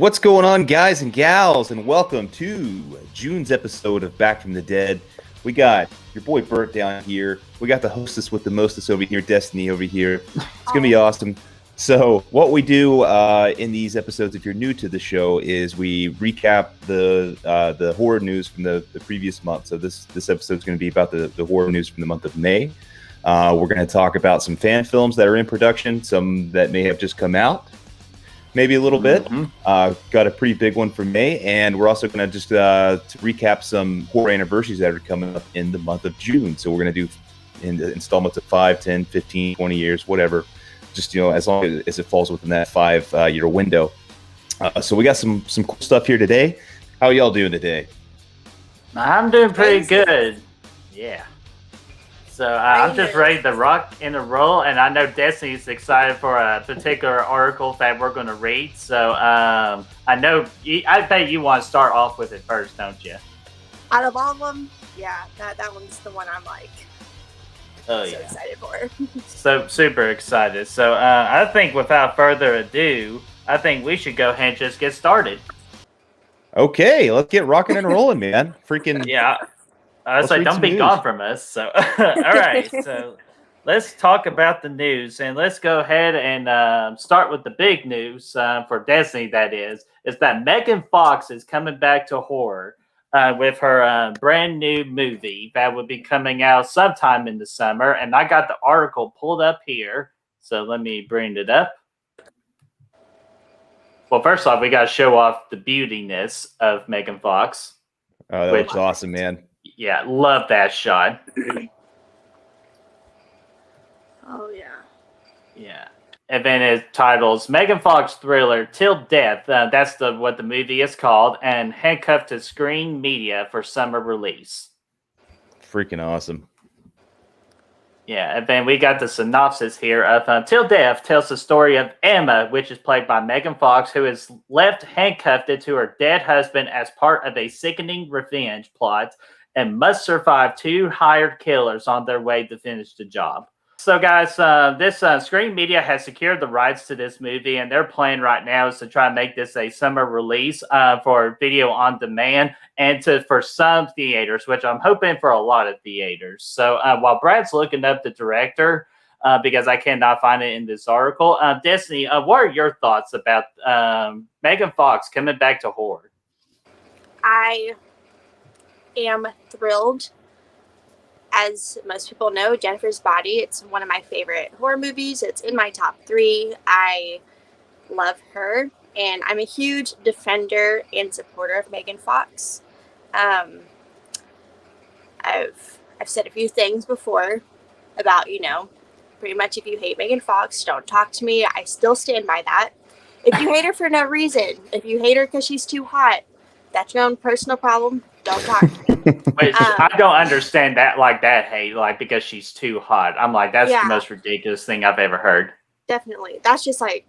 What's going on, guys and gals, and welcome to June's episode of Back from the Dead. We got your boy Bert down here. We got the hostess with the mostest over here, Destiny over here. It's going to be awesome. So what we do in these episodes, if you're new to the show, is we recap the horror news from the previous month. So this episode is going to be about the horror news from the month of May. We're going to talk about some fan films that are in production, some that may have just come out. Maybe a little bit. Got a pretty big one for May, and we're also going to just to recap some horror anniversaries that are coming up in the month of June. So we're going to do in installments of 5, 10, 15, 20 years, whatever. Just, as long as it falls within that 5-year window. So we got some cool stuff here today. How are y'all doing today? I'm doing pretty good. Yeah. So I'm just ready to rock and roll, and I know Destiny's excited for a particular article that we're going to read. So I bet you want to start off with it first, don't you? Out of all of them, yeah, that one's the one I'm like excited for. So super excited. So I think without further ado, I think we should go ahead and just get started. Okay, let's get rocking and rolling, man. Freaking yeah. I was like, don't be gone from us. So, all right. So, let's talk about the news, and let's go ahead and start with the big news for Destiny. That is that Megan Fox is coming back to horror with her brand new movie that will be coming out sometime in the summer. And I got the article pulled up here, so let me bring it up. Well, first off, we got to show off the beautiness of Megan Fox. Oh, that looks awesome, man. Yeah, love that shot. Oh, yeah. Yeah. And then it titles Megan Fox thriller Till Death. That's what the movie is called. And handcuffed to screen media for summer release. Freaking awesome. Yeah, and then we got the synopsis here of Till Death tells the story of Emma, which is played by Megan Fox, who is left handcuffed to her dead husband as part of a sickening revenge plot and must survive 2 hired killers on their way to finish the job. So, guys, this Screen Media has secured the rights to this movie, and their plan right now is to try and make this a summer release for video on demand and for some theaters, which I'm hoping for a lot of theaters. So, while Brad's looking up the director, because I cannot find it in this article, Destiny, what are your thoughts about Megan Fox coming back to horror? I am thrilled. As most people know, Jennifer's Body, it's one of my favorite horror movies. It's in my top 3. I love her, and I'm a huge defender and supporter of Megan Fox. I've said a few things before about, pretty much if you hate Megan Fox, don't talk to me. I still stand by that. If you hate her for no reason, if you hate her because she's too hot, that's your own personal problem. Don't talk to me. Which I don't understand that hate, because she's too hot. I'm like, that's the most ridiculous thing I've ever heard. Definitely. That's just an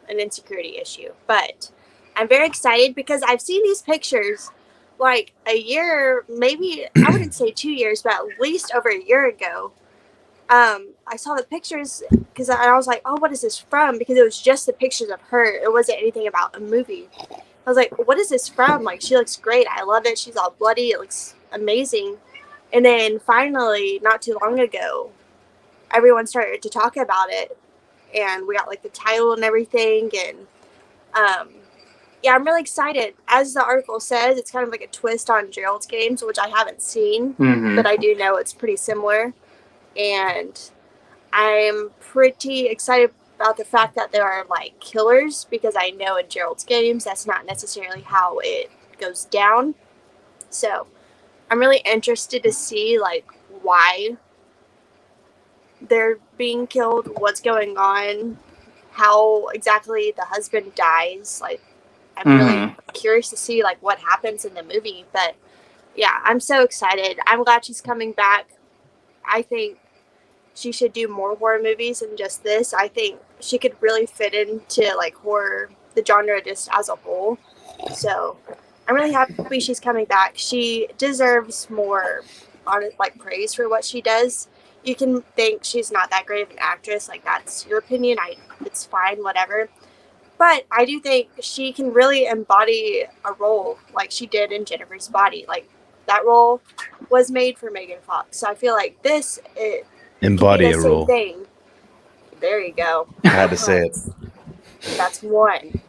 insecurity issue. But I'm very excited because I've seen these pictures a year, maybe, I wouldn't say 2 years, but at least over a year ago. I saw the pictures because I was like, oh, what is this from? Because it was just the pictures of her. It wasn't anything about a movie. I was like, what is this from? She looks great. I love it. She's all bloody. It looks amazing. And then finally, not too long ago, everyone started to talk about it. And we got the title and everything. And I'm really excited. As the article says, it's kind of like a twist on Gerald's Games, which I haven't seen. But I do know it's pretty similar. And I'm pretty excited about the fact that there are killers, because I know in Gerald's Games that's not necessarily how it goes down. So I'm really interested to see why they're being killed, what's going on, how exactly the husband dies. I'm really curious to see what happens in the movie. But yeah, I'm so excited. I'm glad she's coming back. I think she should do more horror movies than just this. I think she could really fit into horror, the genre just as a whole. So I'm really happy she's coming back. She deserves more praise for what she does. You can think she's not that great of an actress. That's your opinion. It's fine, whatever. But I do think she can really embody a role like she did in Jennifer's Body. Like that role was made for Megan Fox. So I feel like this it can be Embody the a same role. thing. There you go. I had to say it. That's one.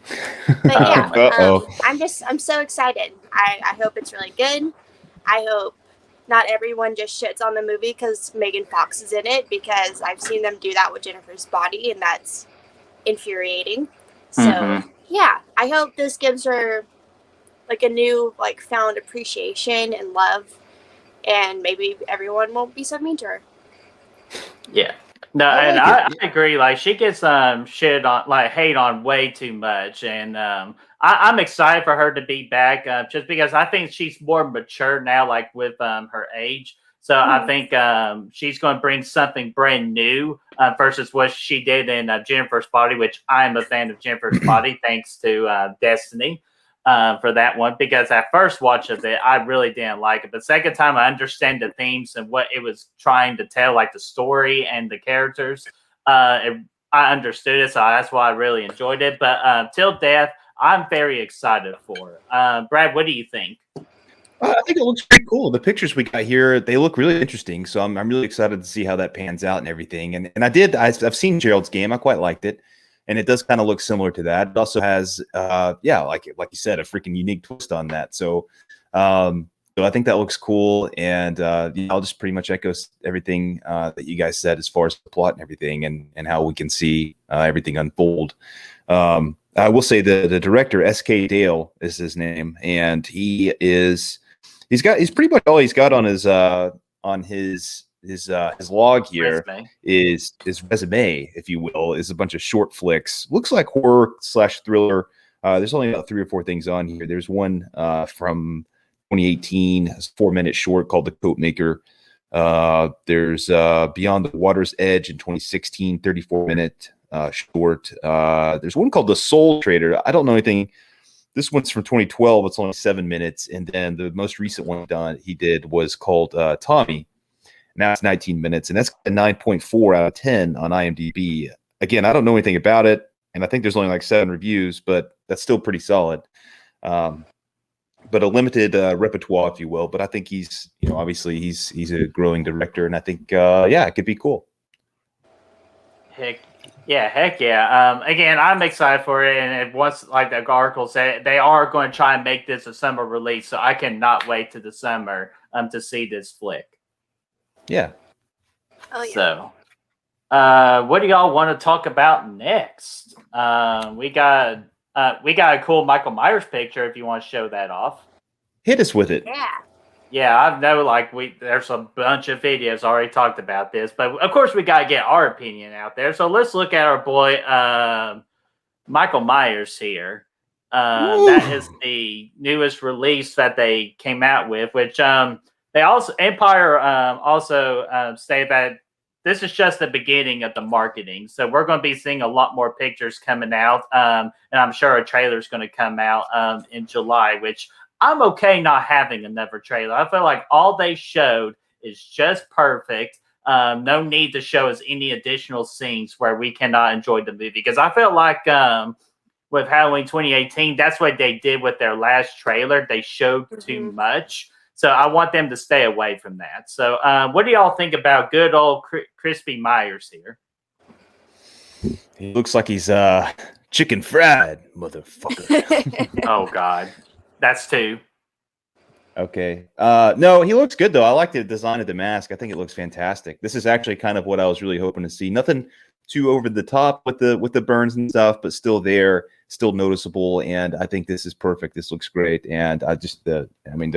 But yeah, Uh-oh. I'm so excited. I hope it's really good. I hope not everyone just shits on the movie because Megan Fox is in it, because I've seen them do that with Jennifer's Body, and that's infuriating. So yeah, I hope this gives her like a new like found appreciation and love, and maybe everyone won't be so mean to her. Yeah. No, and I agree. Like she gets shit on, like hate on way too much, and I'm excited for her to be back, just because I think she's more mature now, like with her age. So I think she's going to bring something brand new versus what she did in Jennifer's Body, which I'm a fan of Jennifer's Body, thanks to Destiny. For that one, because at first watch of it, I really didn't like it. But second time, I understand the themes and what it was trying to tell, like the story and the characters. I understood it, so that's why I really enjoyed it. But Till Death, I'm very excited for it. Brad, what do you think? I think it looks pretty cool. The pictures we got here, they look really interesting. So I'm really excited to see how that pans out and everything. And I've seen Gerald's game. I quite liked it. And it does kind of look similar to that. It also has, like you said, a freaking unique twist on that. So I think that looks cool. And I'll just pretty much echo everything that you guys said as far as the plot and everything, and how we can see everything unfold. I will say the director, S.K. Dale, is his name, and he's pretty much all he's got on his log here is his resume, if you will, is a bunch of short flicks. Looks like horror/thriller. There's only about 3 or 4 things on here. There's one from 2018, a 4-minute short called The Coat Maker. There's Beyond the Water's Edge in 2016, 34-minute short. There's one called The Soul Trader. I don't know anything. This one's from 2012. It's only 7 minutes. And then the most recent one he did was called Tommy. Now it's 19 minutes, and that's a 9.4 out of 10 on IMDb. Again, I don't know anything about it, and I think there's only like 7 reviews, but that's still pretty solid. But a limited repertoire, if you will. But I think he's, obviously he's a growing director, and I think, it could be cool. Heck yeah. Again, I'm excited for it, and once, like the article said, they are going to try and make this a summer release, so I cannot wait to the summer to see this flick. Yeah. Oh, yeah. So, what do y'all want to talk about next? We got a cool Michael Myers picture if you want to show that off. Hit us with it. Yeah. Yeah, I know. There's a bunch of videos already talked about this, but of course we gotta get our opinion out there. So let's look at our boy Michael Myers here. That is the newest release that they came out with, which they also Empire say that this is just the beginning of the marketing. So we're going to be seeing a lot more pictures coming out, and I'm sure a trailer is going to come out in July, which I'm okay not having another trailer. I feel like all they showed is just perfect. No need to show us any additional scenes where we cannot enjoy the movie, because I felt like with Halloween 2018, that's what they did with their last trailer. They showed too much. So I want them to stay away from that. So what do y'all think about good old Crispy Myers here? He looks like he's chicken fried, motherfucker. Oh, God. That's 2. Okay. No, he looks good, though. I like the design of the mask. I think it looks fantastic. This is actually kind of what I was really hoping to see. Nothing too over the top with the burns and stuff, but still there, still noticeable. And I think this is perfect. This looks great. And the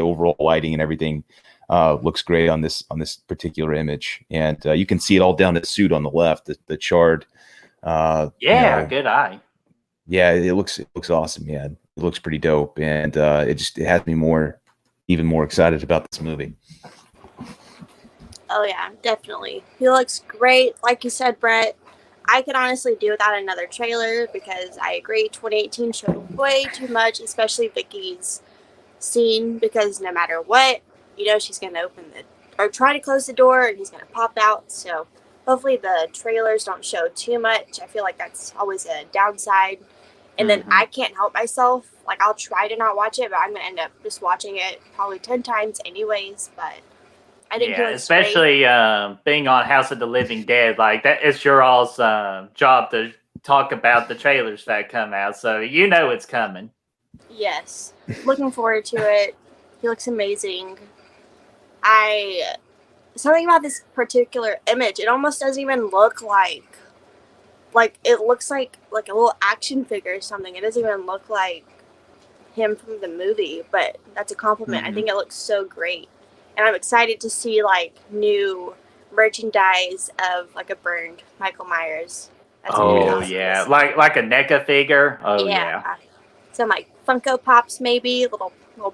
overall lighting and everything looks great on this particular image. And you can see it all down the suit on the left, the charred. Good eye. Yeah, it looks awesome, man. It looks pretty dope, and it has me even more excited about this movie. Oh yeah, definitely. He looks great. Like you said, Brett, I could honestly do without another trailer, because I agree 2018 showed way too much, especially Vicky's scene, because no matter what, she's going to try to close the door, and he's going to pop out. So hopefully the trailers don't show too much. I feel like that's always a downside. And then I can't help myself. Like, I'll try to not watch it, but I'm going to end up just watching it probably 10 times anyways. But I think especially being on House of the Living Dead, like that is your all's job to talk about the trailers that come out, so you know it's coming. Yes, looking forward to it. He looks amazing. Something about this particular image, it almost doesn't even look like it looks like a little action figure or something. It doesn't even look like him from the movie, but that's a compliment. I think it looks so great. And I'm excited to see like new merchandise of like a burned Michael Myers. That's awesome. like a NECA figure. Some like Funko Pops maybe, little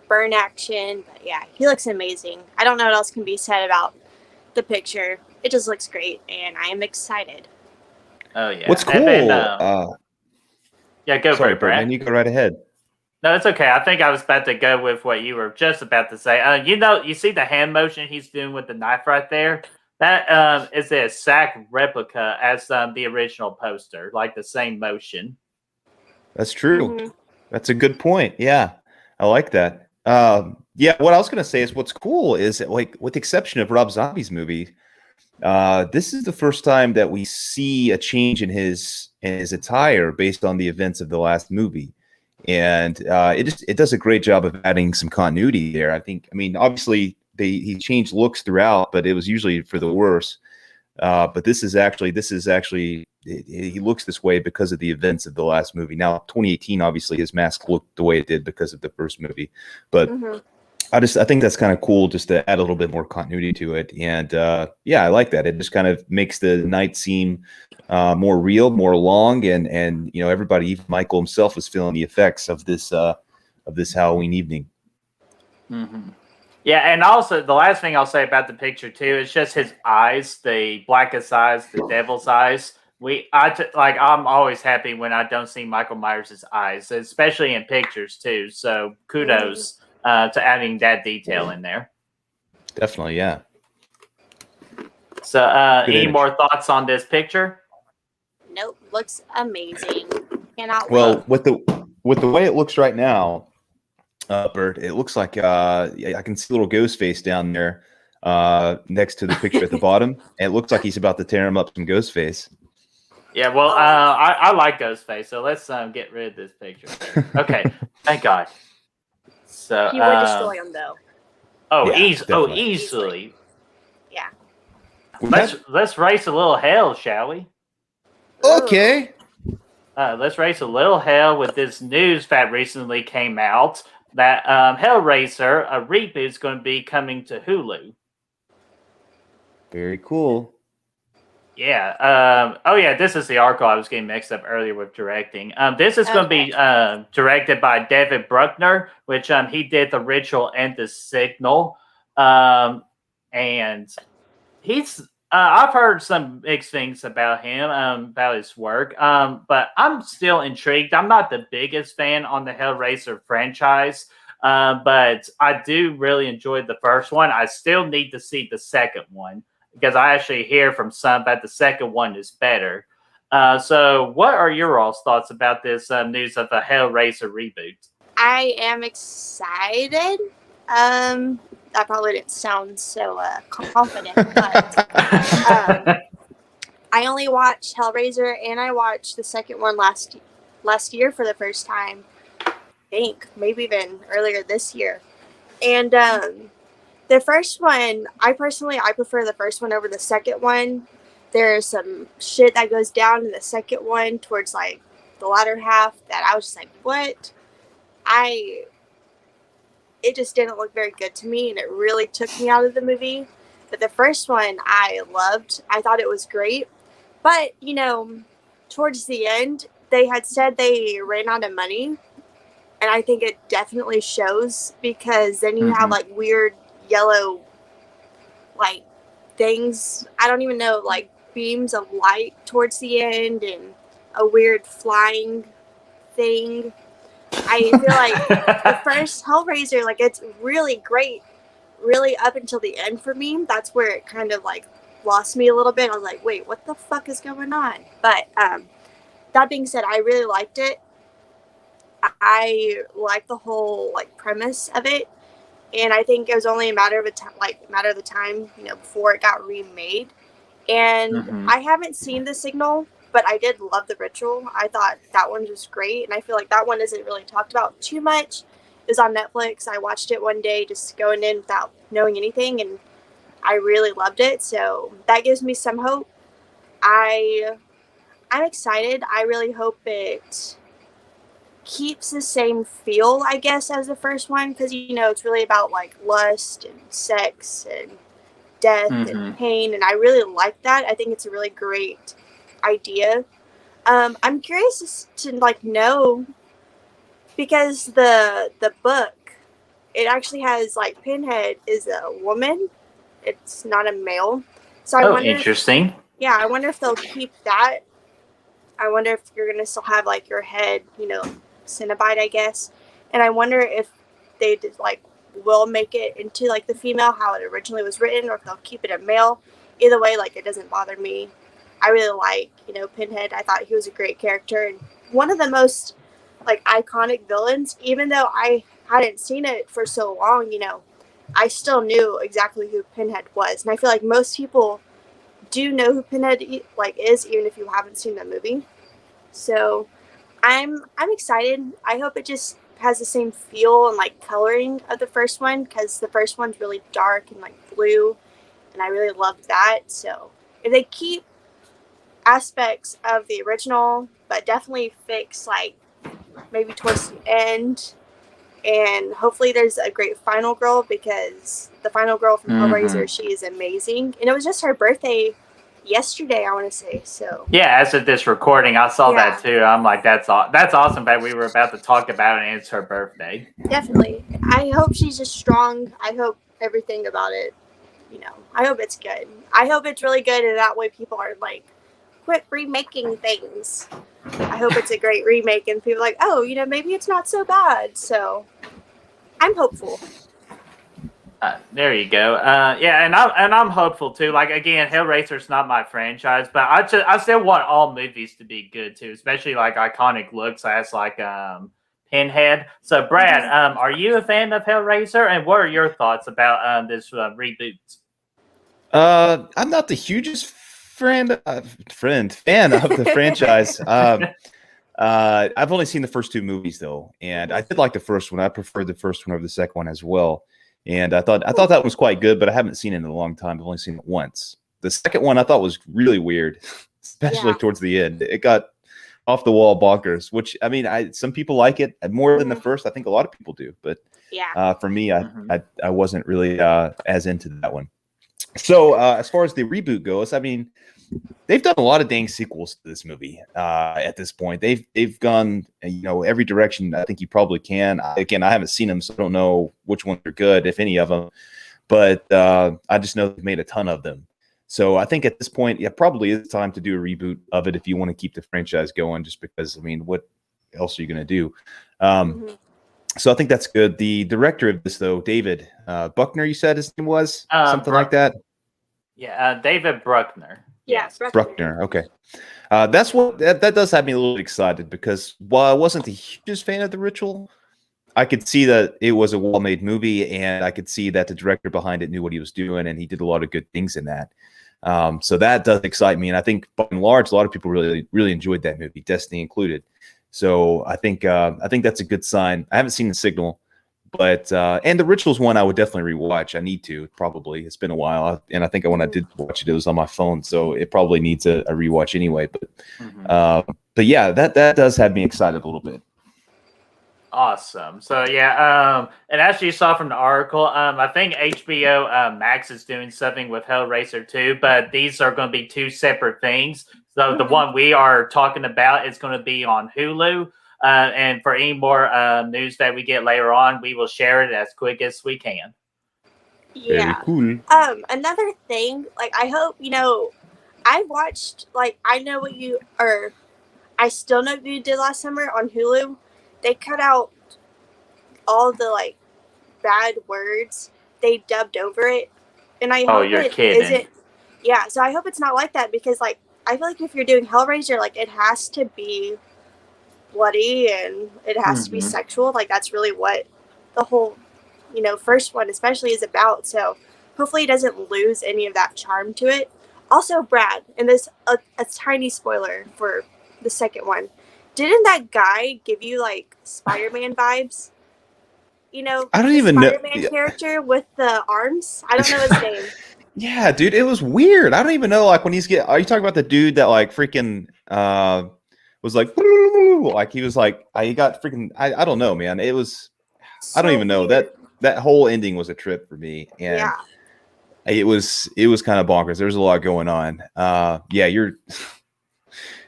burn action. But yeah, he looks amazing. I don't know what else can be said about the picture. It just looks great, and I am excited. Oh yeah. What's cool? Then, go for it, Brad. Man, you go right ahead. No, it's okay. I think I was about to go with what you were just about to say. You see the hand motion he's doing with the knife right there? That is a exact replica as the original poster, like the same motion. That's true. That's a good point. Yeah, I like that. What I was going to say is what's cool is that, like, with the exception of Rob Zombie's movie, this is the first time that we see a change in his attire based on the events of the last movie. And it does a great job of adding some continuity there. I mean, obviously he changed looks throughout, but it was usually for the worse. But this is actually he looks this way because of the events of the last movie. Now, 2018, obviously his mask looked the way it did because of the first movie. But I think that's kind of cool just to add a little bit more continuity to it. And I like that. It just kind of makes the night seem more real, more long, and everybody, even Michael himself, was feeling the effects of this Halloween evening. Yeah, and also the last thing I'll say about the picture too is just his eyes, the blackest eyes, the devil's eyes. I'm always happy when I don't see Michael Myers' eyes, especially in pictures too. So kudos to adding that detail in there. Definitely, yeah. So, any more thoughts on this picture? Nope, looks amazing. Well, with the way it looks right now, Bert, it looks like I can see a little ghost face down there next to the picture at the bottom. And it looks like he's about to tear him up some ghost face. Yeah, well, I like ghost face, so let's get rid of this picture. Okay, thank God. So he would destroy him though. Easily. Yeah. Let's race a little hell, shall we? Okay. Let's race a little hell with this news that recently came out that Hellraiser, a reboot, is going to be coming to Hulu. Very cool. Yeah. This is the article I was getting mixed up earlier with directing. This is going to be directed by David Bruckner, which he did The Ritual and The Signal. And he's I've heard some mixed things about him, about his work. But I'm still intrigued. I'm not the biggest fan on the Hellraiser franchise. But I do really enjoy the first one. I still need to see the second one, because I actually hear from some that the second one is better. So what are your all's thoughts about this news of a Hellraiser reboot? I am excited. That probably didn't sound so confident, but I only watched Hellraiser, and I watched the second one last year for the first time. I think maybe even earlier this year. And the first one, I prefer the first one over the second one. There's some shit that goes down in the second one towards like the latter half that I was just like, what? It just didn't look very good to me, and it really took me out of the movie. But the first one I loved. I thought it was great. But, towards the end, they had said they ran out of money. And I think it definitely shows, because then you have like weird yellow like things. I don't even know, like beams of light towards the end, and a weird flying thing. I feel like the first Hellraiser, like, it's really great, really up until the end for me. That's where it kind of like lost me a little bit. I was like, wait, what the fuck is going on? But that being said, I really liked it. I like the whole like premise of it, and I think it was only a matter of the time, before it got remade. And I haven't seen The Signal, but I did love The Ritual. I thought that one was great, and I feel like that one isn't really talked about too much. It was on Netflix. I watched it one day just going in without knowing anything, and I really loved it. So that gives me some hope. I'm excited. I really hope it keeps the same feel, I guess, as the first one, because it's really about like lust and sex and death and pain, and I really like that. I think it's a really great idea. I'm curious to like know, because the book, it actually has like Pinhead is a woman. It's not a male. So I wonder interesting. I wonder if they'll keep that. I wonder if you're gonna still have like your head, Cenobite, I guess. And I wonder if they did like will make it into like the female how it originally was written, or if they'll keep it a male. Either way, like, it doesn't bother me. I really like, Pinhead. I thought he was a great character and one of the most like iconic villains. Even though I hadn't seen it for so long, I still knew exactly who Pinhead was, and I feel like most people do know who Pinhead like is, even if you haven't seen the movie. So I'm excited. I hope it just has the same feel and like coloring of the first one, because the first one's really dark and like blue, and I really loved that. So if they keep aspects of the original, but definitely fix like maybe towards the end, and hopefully there's a great final girl, because the final girl from Hellraiser, she is amazing, and it was just her birthday yesterday, I want to say. So yeah, as of this recording, I saw that too. I'm like, that's awesome. But we were about to talk about it, and it's her birthday. Definitely. I hope she's just strong. I hope everything about it, I hope it's good. I hope it's really good, and that way people are like, quit remaking things. I hope it's a great remake, and people are like, oh, maybe it's not so bad. So I'm hopeful. There you go. Yeah, and I'm hopeful too. Like, again, Hellraiser's not my franchise, but I still want all movies to be good too, especially like iconic looks as like Pinhead. So, Brad, are you a fan of Hellraiser, and what are your thoughts about this reboot? I'm not the hugest fan of the franchise. I've only seen the first two movies though, and I did like the first one. I preferred the first one over the second one as well. And I thought that was quite good, but I haven't seen it in a long time. I've only seen it once. The second one I thought was really weird, especially towards the end. It got off the wall bonkers, which I mean, some people like it more than the first. I think a lot of people do, but for me, I wasn't really as into that one. So as far as the reboot goes, I mean, they've done a lot of dang sequels to this movie at this point. They've gone, every direction I think you probably can. Again, I haven't seen them, so I don't know which ones are good, if any of them. But I just know they've made a ton of them. So I think at this point, probably is time to do a reboot of it if you want to keep the franchise going. Just because, I mean, what else are you going to do? So I think that's good. The director of this, though, David Buckner, you said his name was something like that. Yeah, David Bruckner. Yes, Bruckner. Okay, that does have me a little excited, because while I wasn't the hugest fan of The Ritual, I could see that it was a well-made movie, and I could see that the director behind it knew what he was doing, and he did a lot of good things in that. So that does excite me, and I think by and large, a lot of people really, really enjoyed that movie, Destiny included. So I think that's a good sign. I haven't seen The Signal, but and The Ritual's one I would definitely rewatch. I need to, probably. It's been a while, and I think when I did watch it, it was on my phone, so it probably needs a rewatch anyway. But yeah, that does have me excited a little bit. Awesome. So yeah, and as you saw from the article, I think HBO Max is doing something with Hellraiser too, but these are going to be two separate things. So the one we are talking about is going to be on Hulu. And for any more news that we get later on, we will share it as quick as we can. Yeah. Very cool. Another thing, like, I hope, I watched, like, I know what you, or I still know what you did last summer on Hulu. They cut out all the, like, bad words. They dubbed over it. And I hope you're it kidding. isn't. Yeah, so I hope it's not like that, because, like, I feel like if you're doing Hellraiser, like, it has to be, bloody and it has to be sexual. Like, that's really what the whole, first one especially is about. So hopefully it doesn't lose any of that charm to it. Also, Brad, and this a tiny spoiler for the second one, didn't that guy give you like Spider-Man vibes? I don't the even know. Spider-Man character with the arms. I don't know his name. Yeah, dude, it was weird. I don't even know. Like when are you talking about the dude that like freaking was like he was like he got freaking I don't know, man. It was I don't even know weird. that whole ending was a trip for me, and Yeah. it was kind of bonkers. There was a lot going on. Yeah,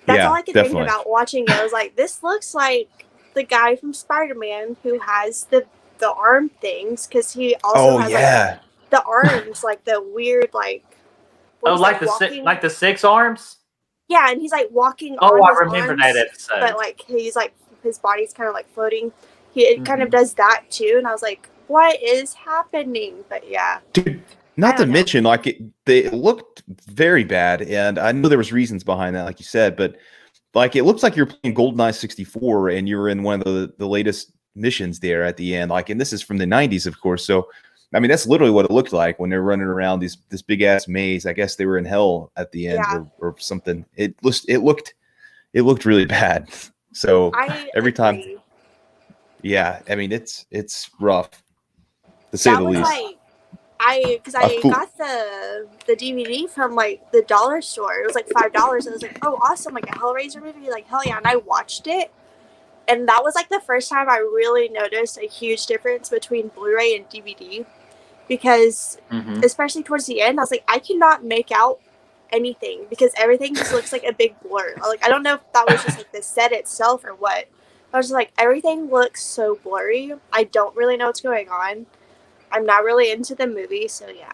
That's yeah, all I could definitely. think about watching it. I was like, this looks like the guy from Spider-Man who has the arm things, because he also has like the arms, like the weird like. Like the 6 arms. Yeah, and he's like walking. Oh, on I his remember arms, that episode. But like he's like his body's kind of like floating. It kind of does that too, and I was like, what is happening? But yeah, dude. Not to mention, like they looked very bad, and I know there was reasons behind that, like you said, but like it looks like you're playing GoldenEye 64 and you were in one of the latest missions there at the end. Like, and this is from the 90s, of course. So, I mean, that's literally what it looked like when they're running around this big ass maze. I guess they were in hell at the end or something. It looked really bad. So every time, yeah, I mean, it's rough to say the least. Like, I got the DVD from like the dollar store. It was like $5. I was like, oh, awesome! Like a Hellraiser movie. Like, hell yeah! And I watched it, and that was like the first time I really noticed a huge difference between Blu-ray and DVD, because especially towards the end, I was like, I cannot make out anything because everything just looks like a big blur. Like, I don't know if that was just like the set itself or what. I was just like, everything looks so blurry. I don't really know what's going on. I'm not really into the movie, so yeah.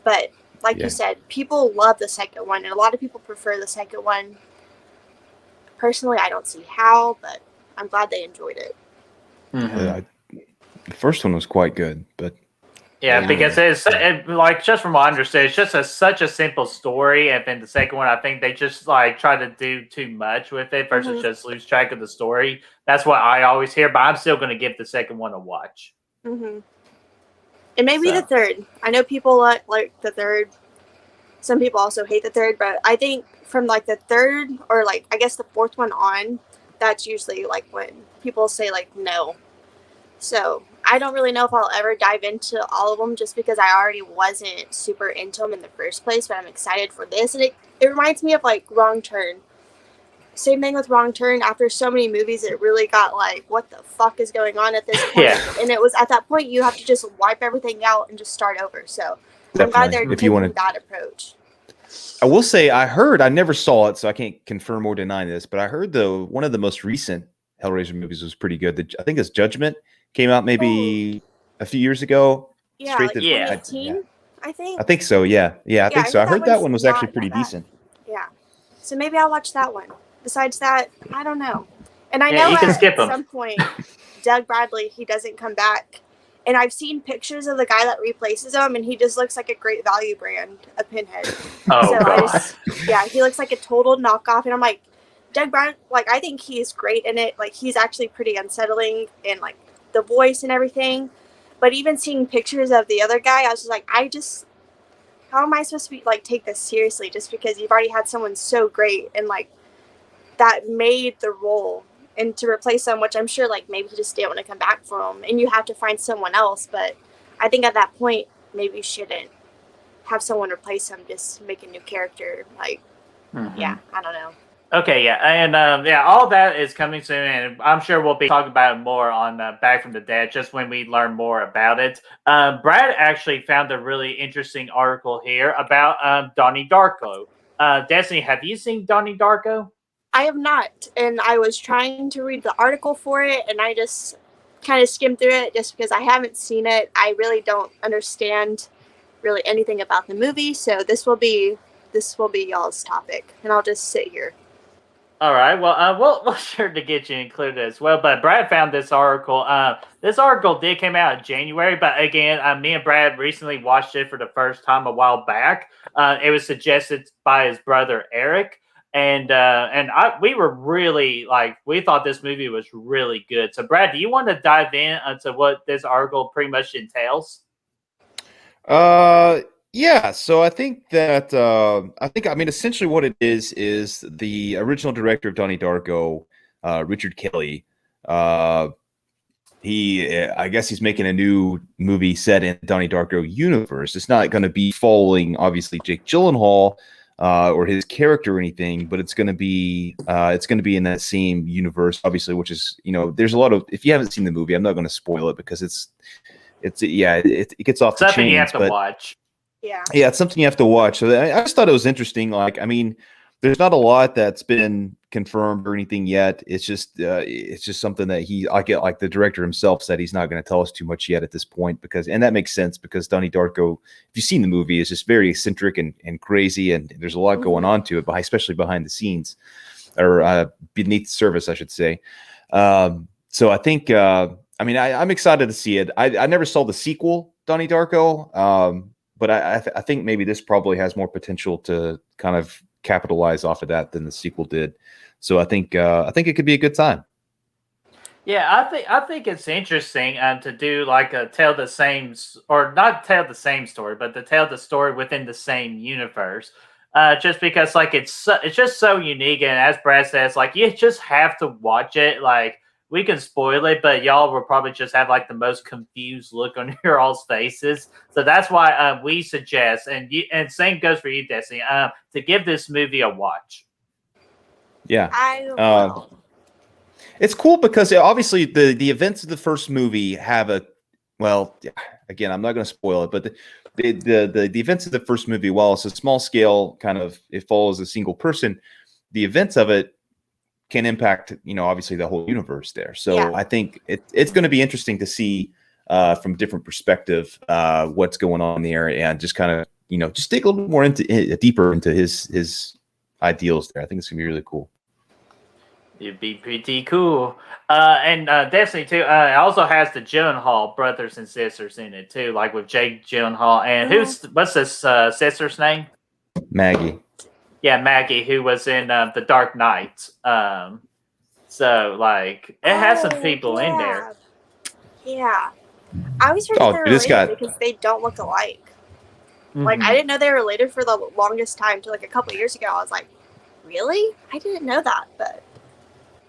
But like you said, people love the second one, and a lot of people prefer the second one. Personally, I don't see how, but I'm glad they enjoyed it. The first one was quite good, but because it's like, just from what I understand, it's just such a simple story, and then the second one, I think they just like try to do too much with it versus just lose track of the story. That's what I always hear, but I'm still going to give the second one a watch. And maybe the third. I know people like the third. Some people also hate the third, but I think from like the third or like I guess the fourth one on, that's usually like when people say like no. So I don't really know if I'll ever dive into all of them, just because I already wasn't super into them in the first place. But I'm excited for this, and it reminds me of like Wrong Turn. Same thing with Wrong Turn. After so many movies, it really got like, what the fuck is going on at this point? And it was at that point you have to just wipe everything out and just start over. So I'm glad they're taking that approach. I will say, I never saw it, so I can't confirm or deny this, but I heard one of the most recent Hellraiser movies was pretty good. I think it's Judgment came out maybe a few years ago. Yeah, like 2018, I think. I think so. Yeah, I think so. I heard that one was actually pretty decent. Yeah, so maybe I'll watch that one. Besides that, I don't know. And I know at some point, Doug Bradley, he doesn't come back. And I've seen pictures of the guy that replaces him, and he just looks like a Great Value brand, a Pinhead. God. He looks like a total knockoff. And I'm like, Doug Bradley, like, I think he's great in it. Like, he's actually pretty unsettling in, like, the voice and everything. But even seeing pictures of the other guy, I was just like, how am I supposed to be, like, take this seriously just because you've already had someone so great and, like, that made the role, and to replace him, which I'm sure like maybe he just didn't want to come back for him, and you have to find someone else. But I think at that point maybe you shouldn't have someone replace him, just make a new character. Like I don't know. Okay, and all that is coming soon, and I'm sure we'll be talking about it more on Back from the Dead, just when we learn more about it. Brad actually found a really interesting article here about Donnie Darko. Destiny, have you seen Donnie Darko? I have not, and I was trying to read the article for it, and I just kind of skimmed through it just because I haven't seen it. I really don't understand really anything about the movie, so this will be y'all's topic, and I'll just sit here. All right. Well, we'll sure to get you included as well. But Brad found this article. This article did come out in January, but again, me and Brad recently watched it for the first time a while back. It was suggested by his brother Eric. and we were really we thought this movie was really good. So, Brad, do you want to dive in into what this article pretty much entails? Yeah. So I think that I mean essentially what it is the original director of Donnie Darko, Richard Kelly. I guess he's making a new movie set in Donnie Darko universe. It's not going to be following obviously Jake Gyllenhaal or his character or anything, but it's going to be in that same universe, obviously. Which is there's a lot of, if you haven't seen the movie, I'm not going to spoil it because it gets off the chains. Something you have to watch. Yeah, it's something you have to watch. So I just thought it was interesting. I mean, there's not a lot that's been confirmed or anything yet. It's just something that I get, like the director himself said he's not going to tell us too much yet at this point, and that makes sense because Donnie Darko, if you've seen the movie, is just very eccentric and crazy, and there's a lot going on to it, especially behind the scenes or beneath the surface, I should say. So I think, I'm excited to see it. I never saw the sequel, Donnie Darko, but I think maybe this probably has more potential to kind of capitalize off of that than the sequel did. So I think it could be a good time. Yeah, I think it's interesting to do tell the same, or not tell the same story, but to tell the story within the same universe. Just because it's just so unique, and as Brad says, you just have to watch it. We can spoil it, but y'all will probably just have the most confused look on your all's faces. So that's why we suggest, and same goes for you, Destiny, to give this movie a watch. Yeah, I will. It's cool because obviously the events of the first movie have again, I'm not going to spoil it, but the events of the first movie, while it's a small scale, kind of it follows a single person, the events of it can impact, obviously the whole universe there. So yeah. I think it's going to be interesting to see from different perspective what's going on there, and just kind of, just dig a little bit more deeper into his ideals there. I think it's going to be really cool. It'd be pretty cool. And Destiny too, it also has the Gyllenhaal brothers and sisters in it too, with Jake Gyllenhaal and what's this sister's name? Maggie. Yeah, Maggie, who was in The Dark Knight. So it has some people in there. Yeah, I always heard that they're related because they don't look alike. Mm-hmm. I didn't know they were related for the longest time till a couple of years ago. I was like, really? I didn't know that, but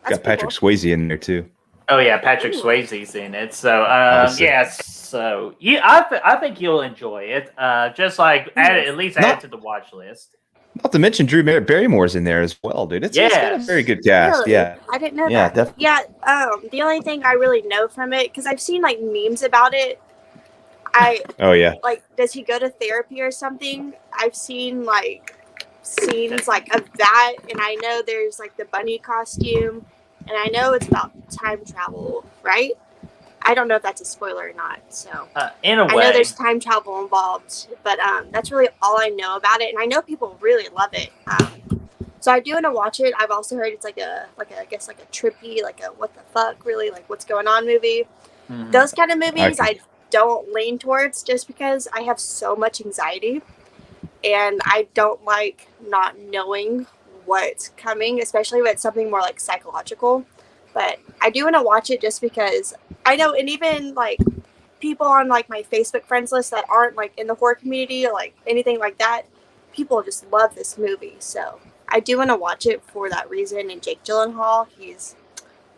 got Patrick Swayze in there too. Oh yeah, Patrick Swayze's in it. So so I think you'll enjoy it. Just add it, at least add it to the watch list. Not to mention Drew Barrymore's in there as well, dude. It's got a very good cast. Really? Yeah, I didn't know that. Definitely. Yeah, the only thing I really know from it, because I've seen memes about it. Oh yeah. Does he go to therapy or something? I've seen scenes of that, and I know there's the bunny costume, and I know it's about time travel, right? I don't know if that's a spoiler or not. So in a way, I know there's time travel involved, but that's really all I know about it, and I know people really love it. So I do want to watch it. I've also heard it's I guess a trippy, a what the fuck, really what's going on movie. Mm-hmm. Those kind of movies I don't lean towards just because I have so much anxiety, and I don't like not knowing what's coming, especially when it's something more psychological. But I do want to watch it just because I know, and even people on my Facebook friends list that aren't in the horror community or anything like that, people just love this movie. So I do want to watch it for that reason. And Jake Gyllenhaal, he's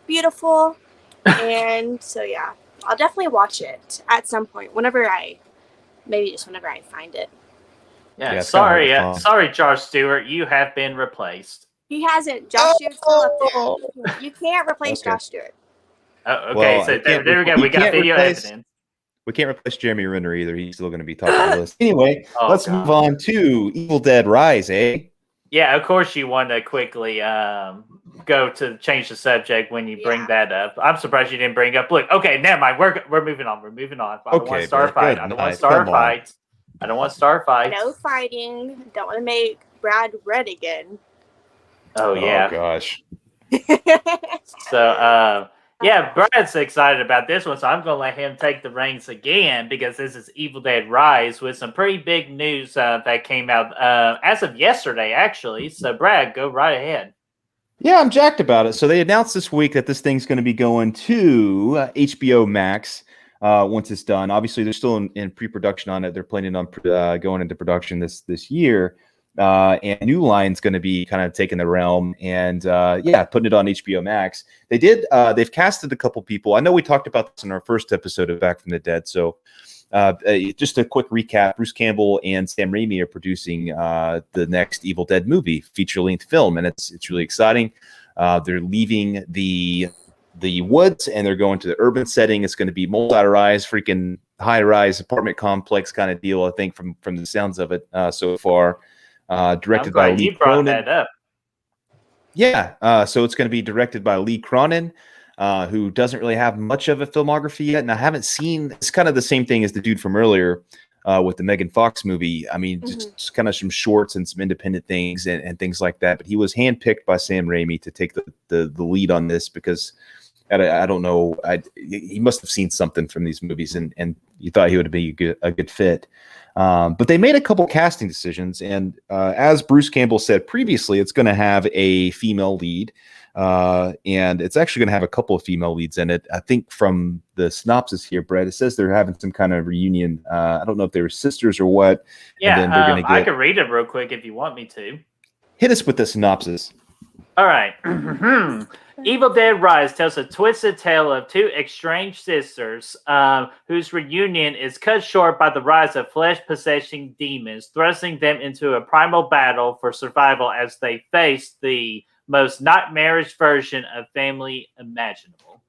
beautiful, and so yeah, I'll definitely watch it at some point whenever I find it. Yeah, sorry, Josh Stewart, you have been replaced. He hasn't. Josh Stewart's still up there. You can't replace Josh Stewart. Oh, okay. Well, so there we go. We got video evidence. We can't replace Jeremy Renner either. He's still going to be top of the list. Anyway, let's move on to Evil Dead Rise, eh? Yeah, of course you want to quickly go to change the subject when you bring that up. I'm surprised you didn't bring up. Look, okay, never mind. We're moving on. We're moving on. I don't want to start a fight. I don't want to start a fight. I don't want to start fights. No fighting. Don't want to make Brad red again. Oh yeah. Oh gosh. So Yeah, Brad's excited about this one, so I'm going to let him take the reins again because this is Evil Dead Rise with some pretty big news that came out as of yesterday, actually. So, Brad, go right ahead. Yeah, I'm jacked about it. So they announced this week that this thing's going to be going to HBO Max once it's done. Obviously, they're still in pre-production on it. They're planning on going into production this year. And New Line's going to be kind of taking the realm and putting it on HBO Max. They've casted a couple people. I know we talked about this in our first episode of Back from the Dead. So just a quick recap: Bruce Campbell and Sam Raimi are producing the next Evil Dead movie, feature-length film, and it's really exciting. They're leaving the woods and they're going to the urban setting. It's going to be multi-rise, freaking high-rise apartment complex kind of deal. I think from the sounds of it so far. Directed by Lee Cronin. That up. Yeah, so it's going to be directed by Lee Cronin, who doesn't really have much of a filmography yet. And I haven't seen, it's kind of the same thing as the dude from earlier with the Megan Fox movie. I mean, just kind of some shorts and some independent things and things like that. But he was handpicked by Sam Raimi to take the lead on this because I don't know. He must have seen something from these movies and you thought he would be a good fit. But they made a couple casting decisions, and as Bruce Campbell said previously, it's going to have a female lead, and it's actually going to have a couple of female leads in it. I think from the synopsis here, Brett, it says they're having some kind of reunion. I don't know if they were sisters or what. Yeah, and then they're gonna I can read it real quick if you want me to. Hit us with the synopsis. All right. Evil Dead Rise tells a twisted tale of two estranged sisters whose reunion is cut short by the rise of flesh-possessing demons, thrusting them into a primal battle for survival as they face the most nightmarish version of family imaginable.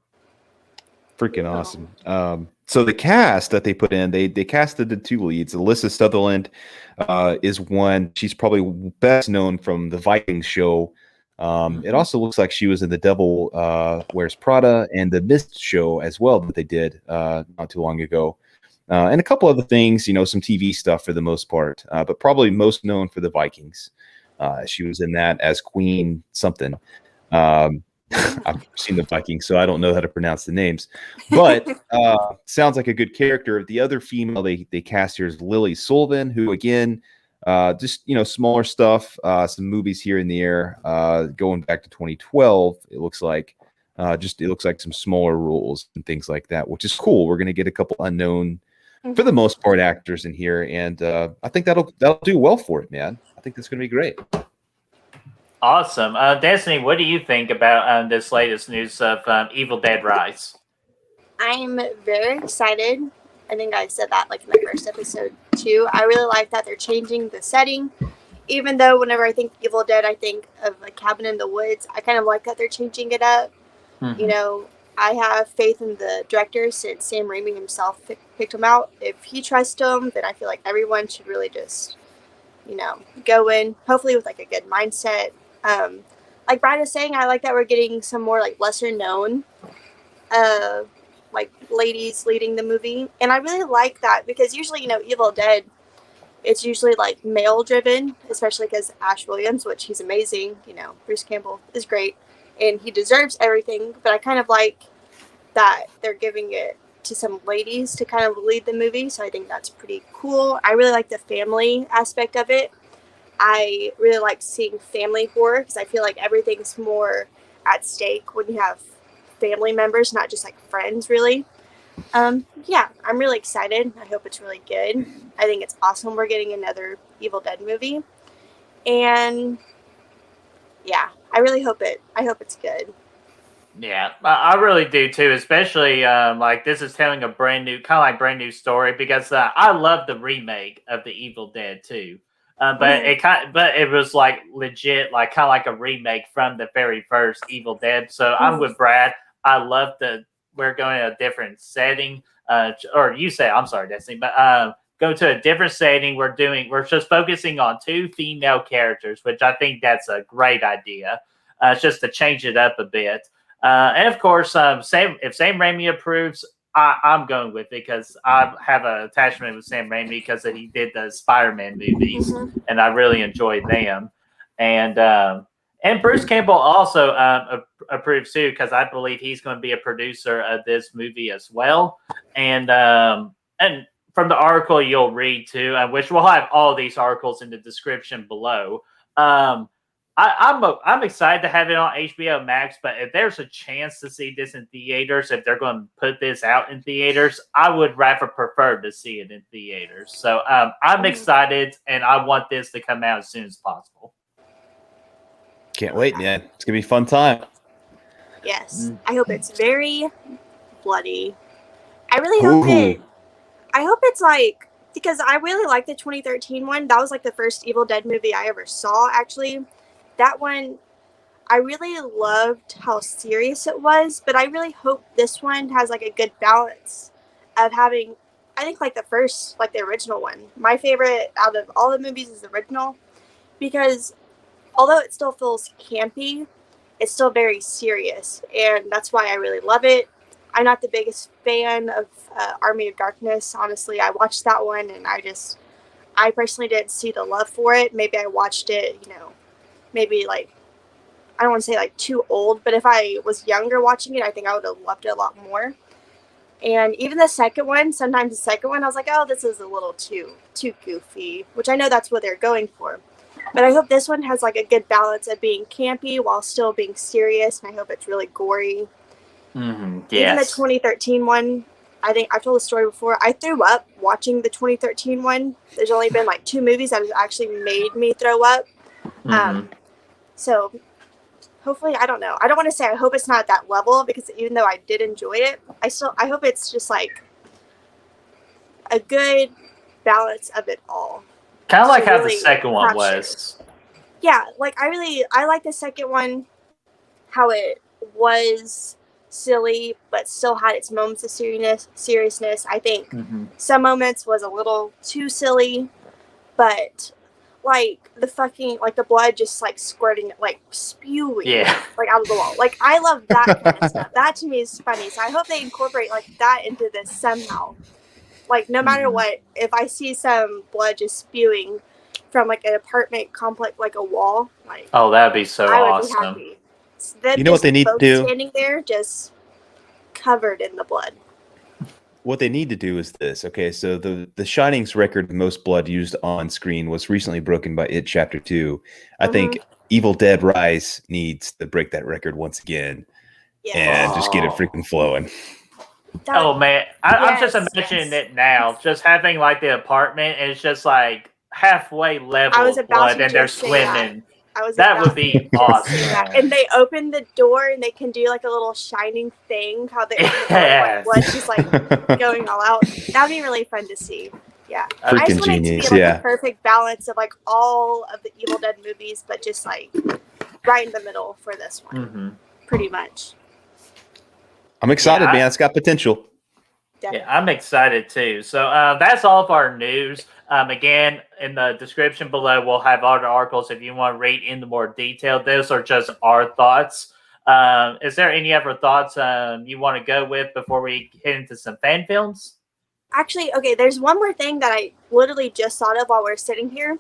Freaking awesome. So the cast that they put in, they casted the two leads. Alyssa Sutherland is one. She's probably best known from the Vikings show. It also looks like she was in The Devil Wears Prada and the Mist show as well that they did not too long ago. And a couple other things, some TV stuff for the most part, but probably most known for the Vikings. She was in that as Queen something. I've seen the Vikings, so I don't know how to pronounce the names, but sounds like a good character. The other female they cast here is Lily Sullivan, who again, just smaller stuff, some movies here and there, going back to 2012. It looks like some smaller roles and things like that, which is cool. We're gonna get a couple unknown, for the most part, actors in here, and I think that'll do well for it, man. I think that's gonna be great. Awesome. Destiny, what do you think about this latest news of Evil Dead Rise? I'm very excited. I think I said that in the first episode too. I really like that they're changing the setting. Even though whenever I think Evil Dead, I think of a cabin in the woods. I kind of like that they're changing it up. Mm-hmm. I have faith in the director since Sam Raimi himself picked him out. If he trusts him, then I feel like everyone should really just, go in, hopefully with a good mindset. Like Brad is saying, I like that we're getting some more lesser known ladies leading the movie, and I really like that because usually Evil Dead, it's usually male driven, especially because Ash Williams, which he's amazing, Bruce Campbell is great and he deserves everything, but I kind of like that they're giving it to some ladies to kind of lead the movie, so I think that's pretty cool. I really like the family aspect of it. I really like seeing family horror because I feel like everything's more at stake when you have family members, not just friends, really. I'm really excited. I hope it's really good. I think it's awesome we're getting another Evil Dead movie. And yeah, I really hope it's good. Yeah, I really do too, especially this is telling a brand new story because I love the remake of the Evil Dead too. But it was legit, kind of like a remake from the very first Evil Dead. So I'm with Brad. I love we're going to a different setting. Or you say, I'm sorry, Destiny, but go to a different setting. We're just focusing on two female characters, which I think that's a great idea. It's just to change it up a bit. And of course, if Sam Raimi approves, I'm going with it because I have an attachment with Sam Raimi because he did the Spider-Man movies, and I really enjoyed them. And And Bruce Campbell also approves too, because I believe he's going to be a producer of this movie as well. And from the article you'll read too, which we'll have all these articles in the description below. I'm excited to have it on HBO Max, but if there's a chance to see this in theaters, if they're going to put this out in theaters, I would rather prefer to see it in theaters. So I'm excited, and I want this to come out as soon as possible. Can't wait, man. It's going to be a fun time. Yes. I hope it's very bloody. I really hope I hope it's like, because I really like the 2013 one. That was like the first Evil Dead movie I ever saw, actually. That one, I really loved how serious it was, but I really hope this one has like a good balance of having, I think like the first, like the original one. My favorite out of all the movies is the original, because although it still feels campy, it's still very serious, and that's why I really love it. I'm not the biggest fan of Army of Darkness, honestly. I watched that one, and I personally didn't see the love for it. Maybe I watched it, maybe like, I don't want to say like too old, but if I was younger watching it, I think I would have loved it a lot more. And even the second one, sometimes the second one, I was like, oh, this is a little too goofy, which I know that's what they're going for. But I hope this one has like a good balance of being campy while still being serious, and I hope it's really gory. Mm-hmm. Yes. Even the 2013 one, I think I've told the story before. I threw up watching the 2013 one. There's only been like 2 movies that have actually made me throw up. Mm-hmm. So hopefully, I don't know. I don't want to say I hope it's not at that level, because even though I did enjoy it, I hope it's just like a good balance of it all. Kind of like how really the second one was. Yeah, like I like the second one, how it was silly but still had its moments of seriousness. I think some moments was a little too silly, but like the blood just like squirting, like spewing, like out of the wall. Like I love that kind of stuff. That to me is funny. So I hope they incorporate like that into this somehow. Like no matter what, if I see some blood just spewing from like an apartment complex, like a wall, like that'd be so I would awesome. be happy. Them you know what they need to do? Standing there, just covered in the blood. What they need to do is this. Okay, so the Shining's record of most blood used on screen was recently broken by It Chapter 2. I think Evil Dead Rise needs to break that record once again and just get it freaking flowing. Man, I'm just imagining it now. Just having like the apartment, and it's just like halfway level of blood, and they're swimming. That would be awesome. And they open the door, and they can do like a little shining thing. How they open the door, like blood's just like going all out. That would be really fun to see. Yeah, I just want it to be like the perfect balance of like all of the Evil Dead movies, but just like right in the middle for this one, pretty much. I'm excited, man. It's got potential. Definitely. Yeah, I'm excited too. So that's all of our news. Again, in the description below, we'll have all the articles if you want to read into more detail. Those are just our thoughts. Is there any other thoughts you want to go with before we get into some fan films? Actually, okay, there's one more thing that I literally just thought of while we're sitting here.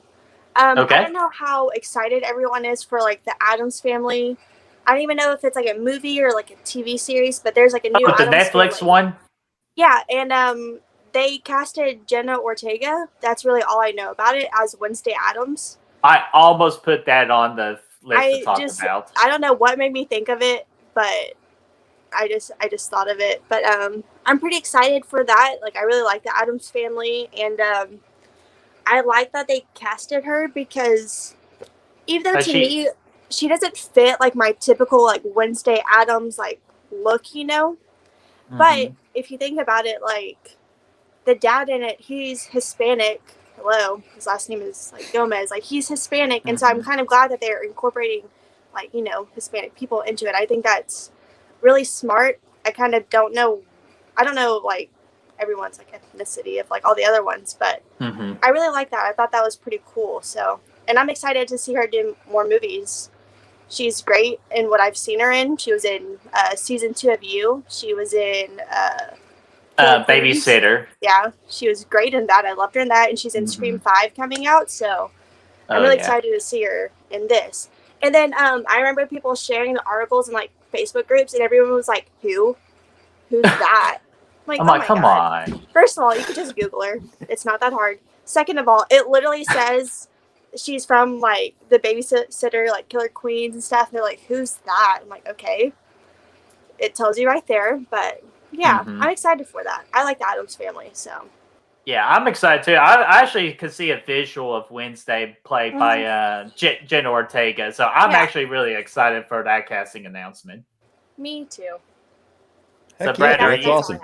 I don't know how excited everyone is for like the Addams Family. I don't even know if it's like a movie or like a TV series, but there's like a new the Netflix one. Yeah, and they casted Jenna Ortega. That's really all I know about it, as Wednesday Addams. I almost put that on the list to talk about. I don't know what made me think of it, but I just thought of it. But I'm pretty excited for that. Like I really like the Addams Family, and I like that they casted her, because even though to me she doesn't fit like my typical like Wednesday Addams like look, But if you think about it, like the dad in it, he's Hispanic. Hello, his last name is like Gomez. Like he's Hispanic, and so I'm kind of glad that they're incorporating like Hispanic people into it. I think that's really smart. I kind of don't know. I don't know like everyone's like ethnicity of like all the other ones, but I really like that. I thought that was pretty cool. So, and I'm excited to see her do more movies. She's great in what I've seen her in. She was in season 2 of You. She was in Babysitter. Yeah, she was great in that. I loved her in that. And she's in Scream 5 coming out. So I'm really excited to see her in this. And then I remember people sharing the articles in like Facebook groups, and everyone was like, "Who's that?" Like, I'm oh like, my come god. on. First of all, you could just Google her. It's not that hard. Second of all, it literally says she's from like the babysitter, like Killer Queens and stuff. And they're like, "Who's that?" I'm like, okay. It tells you right there. But yeah, I'm excited for that. I like the Addams family, so. Yeah, I'm excited too. I actually could see a visual of Wednesday played by Jenna Ortega, so I'm actually really excited for that casting announcement. Me too. Heck So, Brad, yeah, are that's you awesome.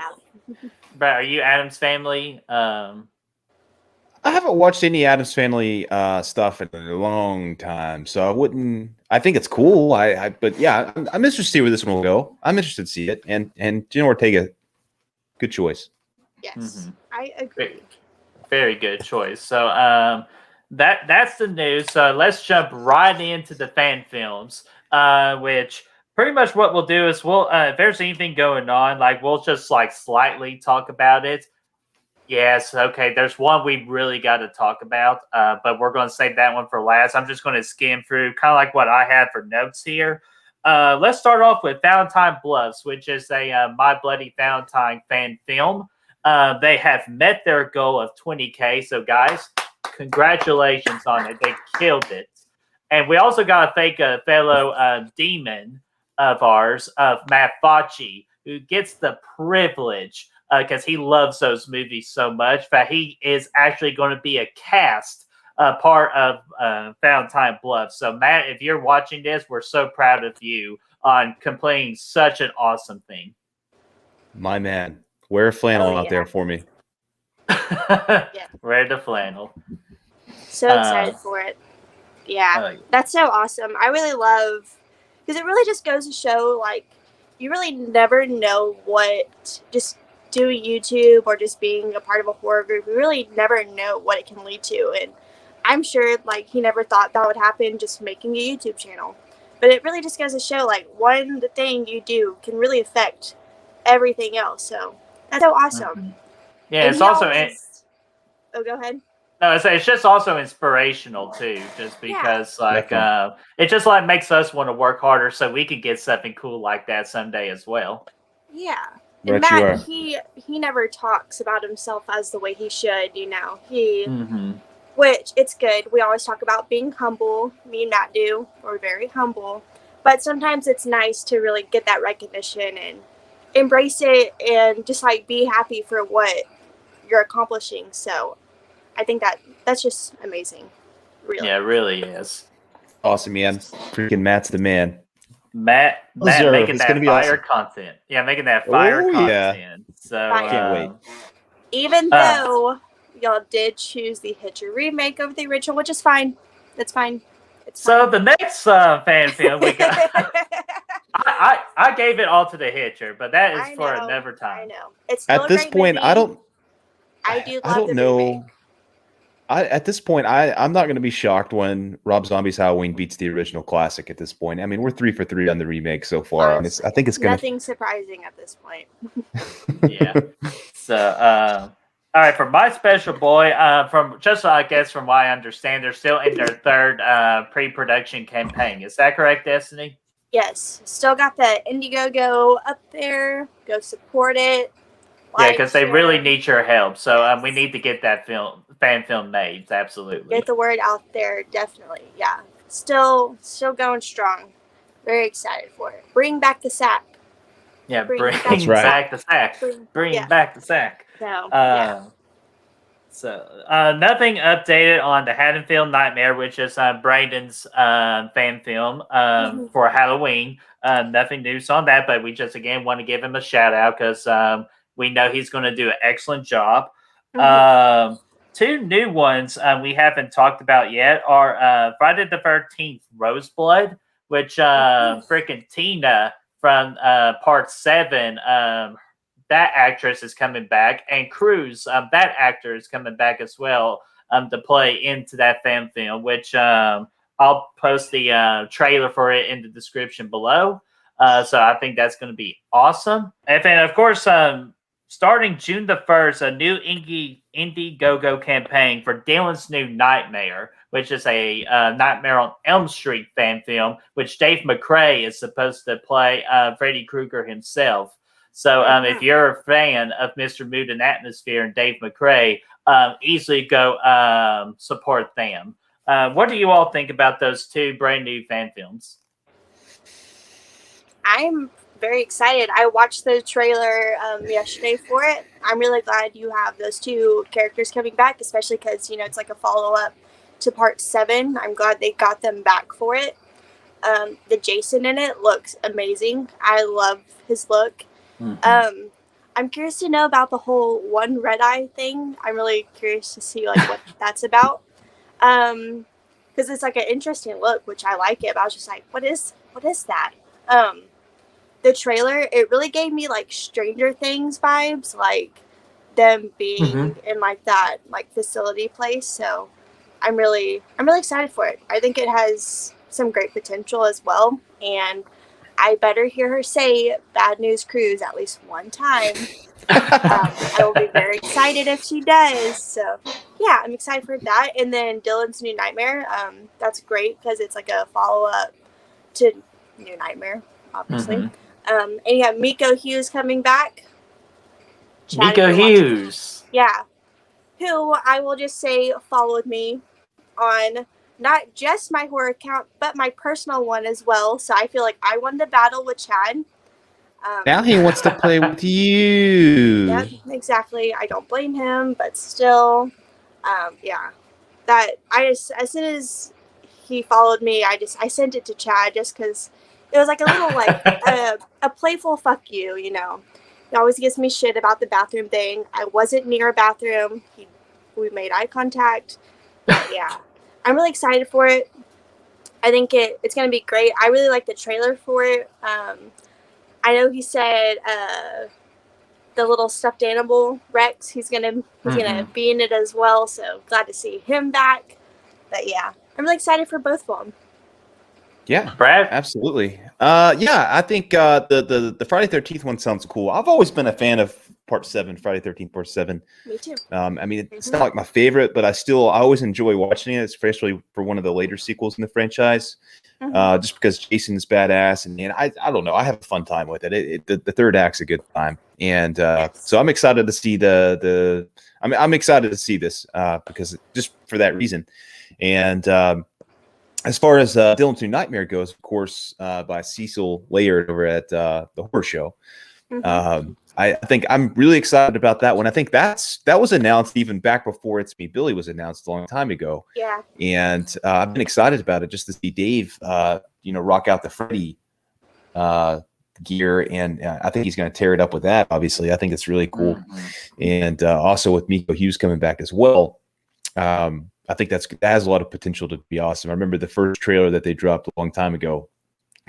Brad, are you Addams family? I haven't watched any Addams Family stuff in a long time, so I wouldn't. I think it's cool. But yeah, I'm interested to see where this one will go. I'm interested to see it, and Jenna Ortega, good choice. Yes, I agree. Very good choice. So that's the news. So let's jump right into the fan films, which pretty much what we'll do is we'll if there's anything going on, like we'll just like slightly talk about it. Yes, okay. There's one we really got to talk about, but we're going to save that one for last. I'm just going to skim through kind of like what I had for notes here. Let's start off with Valentine Bluffs, which is a My Bloody Valentine fan film. They have met their goal of 20K. So, guys, congratulations on it. They killed it. And we also got to thank a fellow demon of ours, of Matt Facci, who gets the privilege because he loves those movies so much that he is actually going to be a cast part of Valentine Bluffs. So, Matt, if you're watching this, we're so proud of you on completing such an awesome thing. My man, wear a flannel out there for me. Wear the flannel. So excited for it. Yeah, that's so awesome. I really love, because it really just goes to show, like, you really never know what just doing YouTube or just being a part of a horror group, you really never know what it can lead to. And I'm sure, like, he never thought that would happen just making a YouTube channel. But it really just goes to show, like, one thing you do can really affect everything else. So that's so awesome. Yeah, and it's also... Oh, go ahead. No, it's just also inspirational too, just because it just like makes us want to work harder so we can get something cool like that someday as well. Yeah. And Matt, he never talks about himself as the way he should, you know. Which, it's good. We always talk about being humble. Me and Matt do. We're very humble. But sometimes it's nice to really get that recognition and embrace it and just, like, be happy for what you're accomplishing. So I think that's just amazing. Really. Yeah, it really is. Awesome, man. Freaking Matt's the man. Matt making that fire content. Yeah, making that fire content. Yeah. So can't wait. Even though y'all did choose the Hitcher remake over the original, which is fine. That's fine. So the next fan film we got, I gave it all to the Hitcher, but that is for another time. I know. It's at this point, movie. I don't know. Remake. At this point, I'm not going to be shocked when Rob Zombie's Halloween beats the original classic. At this point, I mean, we're 3 for 3 on the remake so far, and I think it's going to nothing surprising at this point. Yeah. So, all right, for my special boy, from just I guess from what I understand, they're still in their third pre-production campaign. Is that correct, Destiny? Yes, still got the Indiegogo up there. Go support it. Yeah, because they really need your help. So we need to get that fan film made. Absolutely. Get the word out there, definitely. Yeah. Still going strong. Very excited for it. Bring back the sack. Yeah, bring back the sack. Bring back the sack. So, nothing updated on the Haddonfield Nightmare, which is Brandon's fan film for Halloween. Nothing news on that, but we just, again, want to give him a shout out because we know he's going to do an excellent job. Two new ones we haven't talked about yet are Friday the 13th Roseblood, which freaking Tina from part 7, that actress is coming back, and Cruz, that actor is coming back as well to play into that fan film, which I'll post the trailer for it in the description below. So I think that's going to be awesome. And then, of course, starting June the 1st, a new Indiegogo campaign for Dylan's New Nightmare, which is a Nightmare on Elm Street fan film, which Dave McRae is supposed to play Freddy Krueger himself. So if you're a fan of Mr. Mood and Atmosphere and Dave McRae, easily go support them. What do you all think about those two brand new fan films? I'm very excited. I watched the trailer yesterday for it. I'm really glad you have those two characters coming back, especially because, it's like a follow-up to part 7. I'm glad they got them back for it. The Jason in it looks amazing. I love his look. Mm-hmm. I'm curious to know about the whole one red eye thing. I'm really curious to see what that's about. Because it's like an interesting look, which I like it. But I was just like, what is that? The trailer, it really gave me Stranger Things vibes, them being in that facility place. So I'm really excited for it. I think it has some great potential as well, and I better hear her say Bad News Cruise at least one time. I will be very excited if she does. So yeah, I'm excited for that. And then Dylan's New Nightmare, that's great because it's a follow-up to New Nightmare, obviously. And you have Miko Hughes coming back. Miko Hughes. Yeah. Who I will just say followed me on not just my horror account, but my personal one as well. So I feel like I won the battle with Chad. Now he wants to play with you. Yep, exactly. I don't blame him, but still, yeah. That as soon as he followed me, I sent it to Chad just because it was a little a playful fuck you, He always gives me shit about the bathroom thing. I wasn't near a bathroom. We made eye contact. But yeah, I'm really excited for it. I think it's going to be great. I really like the trailer for it. I know he said the little stuffed animal Rex, he's gonna be in it as well. So glad to see him back. But yeah, I'm really excited for both of them. Yeah, Brad, absolutely. Yeah, I think the Friday 13th one sounds cool. I've always been a fan of Part 7, Friday 13th Part 7. Me too. I mean, it's not my favorite, but I always enjoy watching it, especially for one of the later sequels in the franchise. Just because Jason is badass, and I don't know, I have a fun time with it. The third act's a good time, and so I'm excited to see I'm excited to see this because just for that reason, and. As far as Dylan's New Nightmare goes, of course, by Cecil Laird over at the Horror Show. I think I'm really excited about that one. I think that was announced even back before It's Me Billy was announced a long time ago. Yeah. And I've been excited about it just to see Dave, rock out the Freddy gear, and I think he's going to tear it up with that. Obviously, I think it's really cool, and also with Miko Hughes coming back as well. I think that has a lot of potential to be awesome. I remember the first trailer that they dropped a long time ago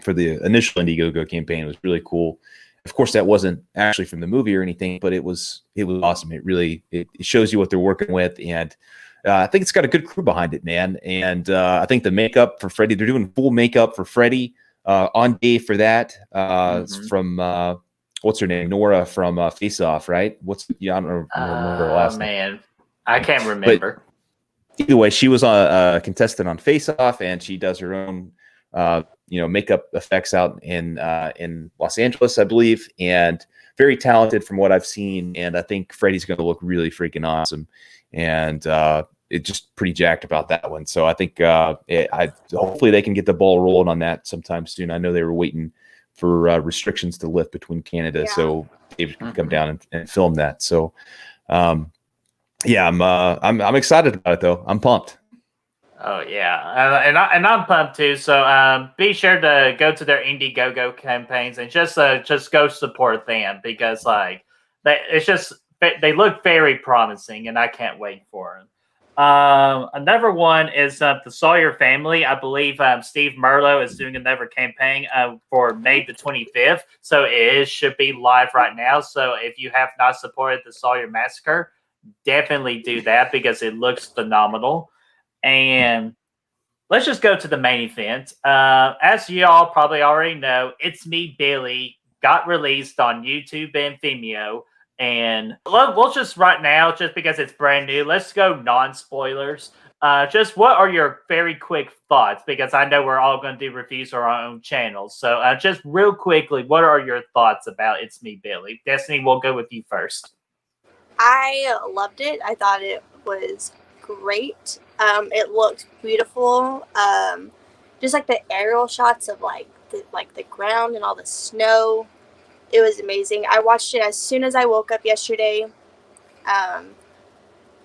for the initial Indiegogo campaign. It was really cool. Of course, that wasn't actually from the movie or anything, but it was awesome. It shows you what they're working with, and I think it's got a good crew behind it, man. And I think the makeup for Freddy, they're doing full makeup for Freddy on day for that. From what's her name, Nora from Face Off, right? I don't remember her last name. I can't remember. But either way, she was a contestant on Face Off, and she does her own, makeup effects out in Los Angeles, I believe, and very talented from what I've seen. And I think Freddy's going to look really freaking awesome, and it's just pretty jacked about that one. So I think hopefully they can get the ball rolling on that sometime soon. I know they were waiting for restrictions to lift between Canada, so David can come down and film that. So. Yeah, I'm excited about it though. I'm pumped. Oh yeah, and I'm pumped too. So be sure to go to their Indiegogo campaigns and just go support them because they look very promising, and I can't wait for them. Another one is the Sawyer family. I believe Steve Merlo is doing another campaign for May the 25th, so it should be live right now. So if you have not supported the Sawyer Massacre, definitely do that because it looks phenomenal. And let's just go to the main event. As y'all probably already know, It's Me Billy got released on YouTube and Vimeo, And we'll just right now, just because it's brand new, let's go non-spoilers. Just what are your very quick thoughts? Because I know we're all going to do reviews on our own channels. So just real quickly, what are your thoughts about It's Me, Billy? Destiny, we'll go with you first. I loved it. I thought it was great. It looked beautiful. Just like the aerial shots of like the ground and all the snow. It was amazing. I watched it as soon as I woke up yesterday.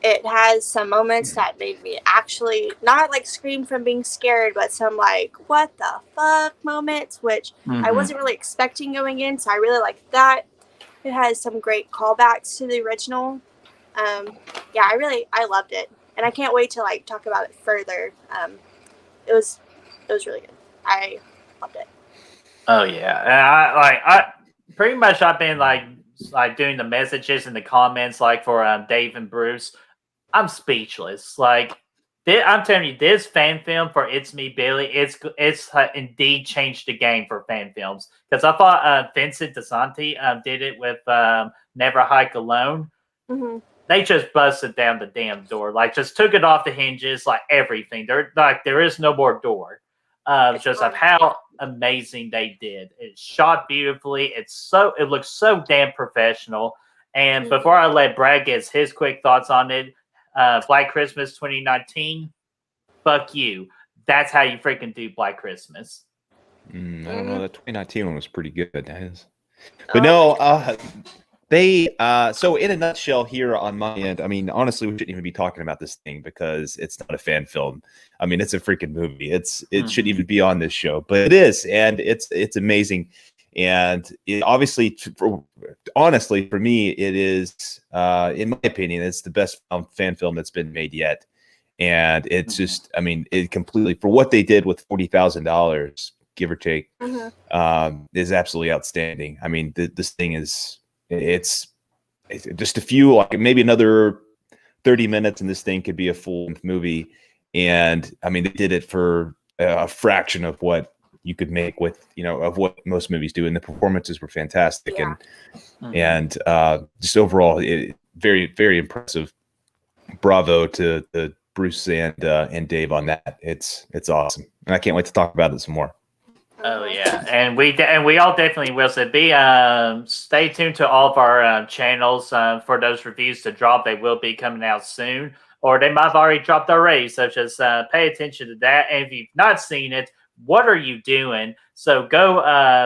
It has some moments that made me actually not like scream from being scared, but some like what the fuck moments, which I wasn't really expecting going in. So I really liked that. It has some great callbacks to the original. Yeah, I loved it, and I can't wait to like talk about it further. It was really good. I loved it. Oh yeah, and I pretty much I've been like doing the messages in the comments like for Dave and Bruce. I'm speechless. Like I'm telling you, this fan film for It's Me, Billy, it's indeed changed the game for fan films. Because I thought Vincent DeSanti did it with Never Hike Alone. Mm-hmm. They just busted down the damn door, like just took it off the hinges, like everything. There is no more door. Just of how amazing they did. It's shot beautifully. It looks so damn professional. And before I let Brad get his quick thoughts on it, Black Christmas 2019, fuck you. That's how you freaking do Black Christmas. I don't know. That 2019 one was pretty good. That is. But no, so in a nutshell here on my end, I mean, honestly, we shouldn't even be talking about this thing because it's not a fan film. I mean, it's a freaking movie. It shouldn't even be on this show, but it is, and it's amazing. And it obviously, honestly, for me, it is, in my opinion, it's the best fan film that's been made yet. And it's just, I mean, it completely, for what they did with $40,000, give or take, is absolutely outstanding. I mean, this thing is, it's just a few, like maybe another 30 minutes, and this thing could be a full-length movie. And I mean, they did it for a fraction of what you could make with, of what most movies do. And the performances were fantastic. Yeah. And just overall, very, very impressive. Bravo to Bruce and Dave on that. It's awesome. And I can't wait to talk about it some more. Oh yeah, and we all definitely will. So stay tuned to all of our channels for those reviews to drop. They will be coming out soon, or they might have already dropped already. So just pay attention to that. And if you've not seen it, what are you doing? So go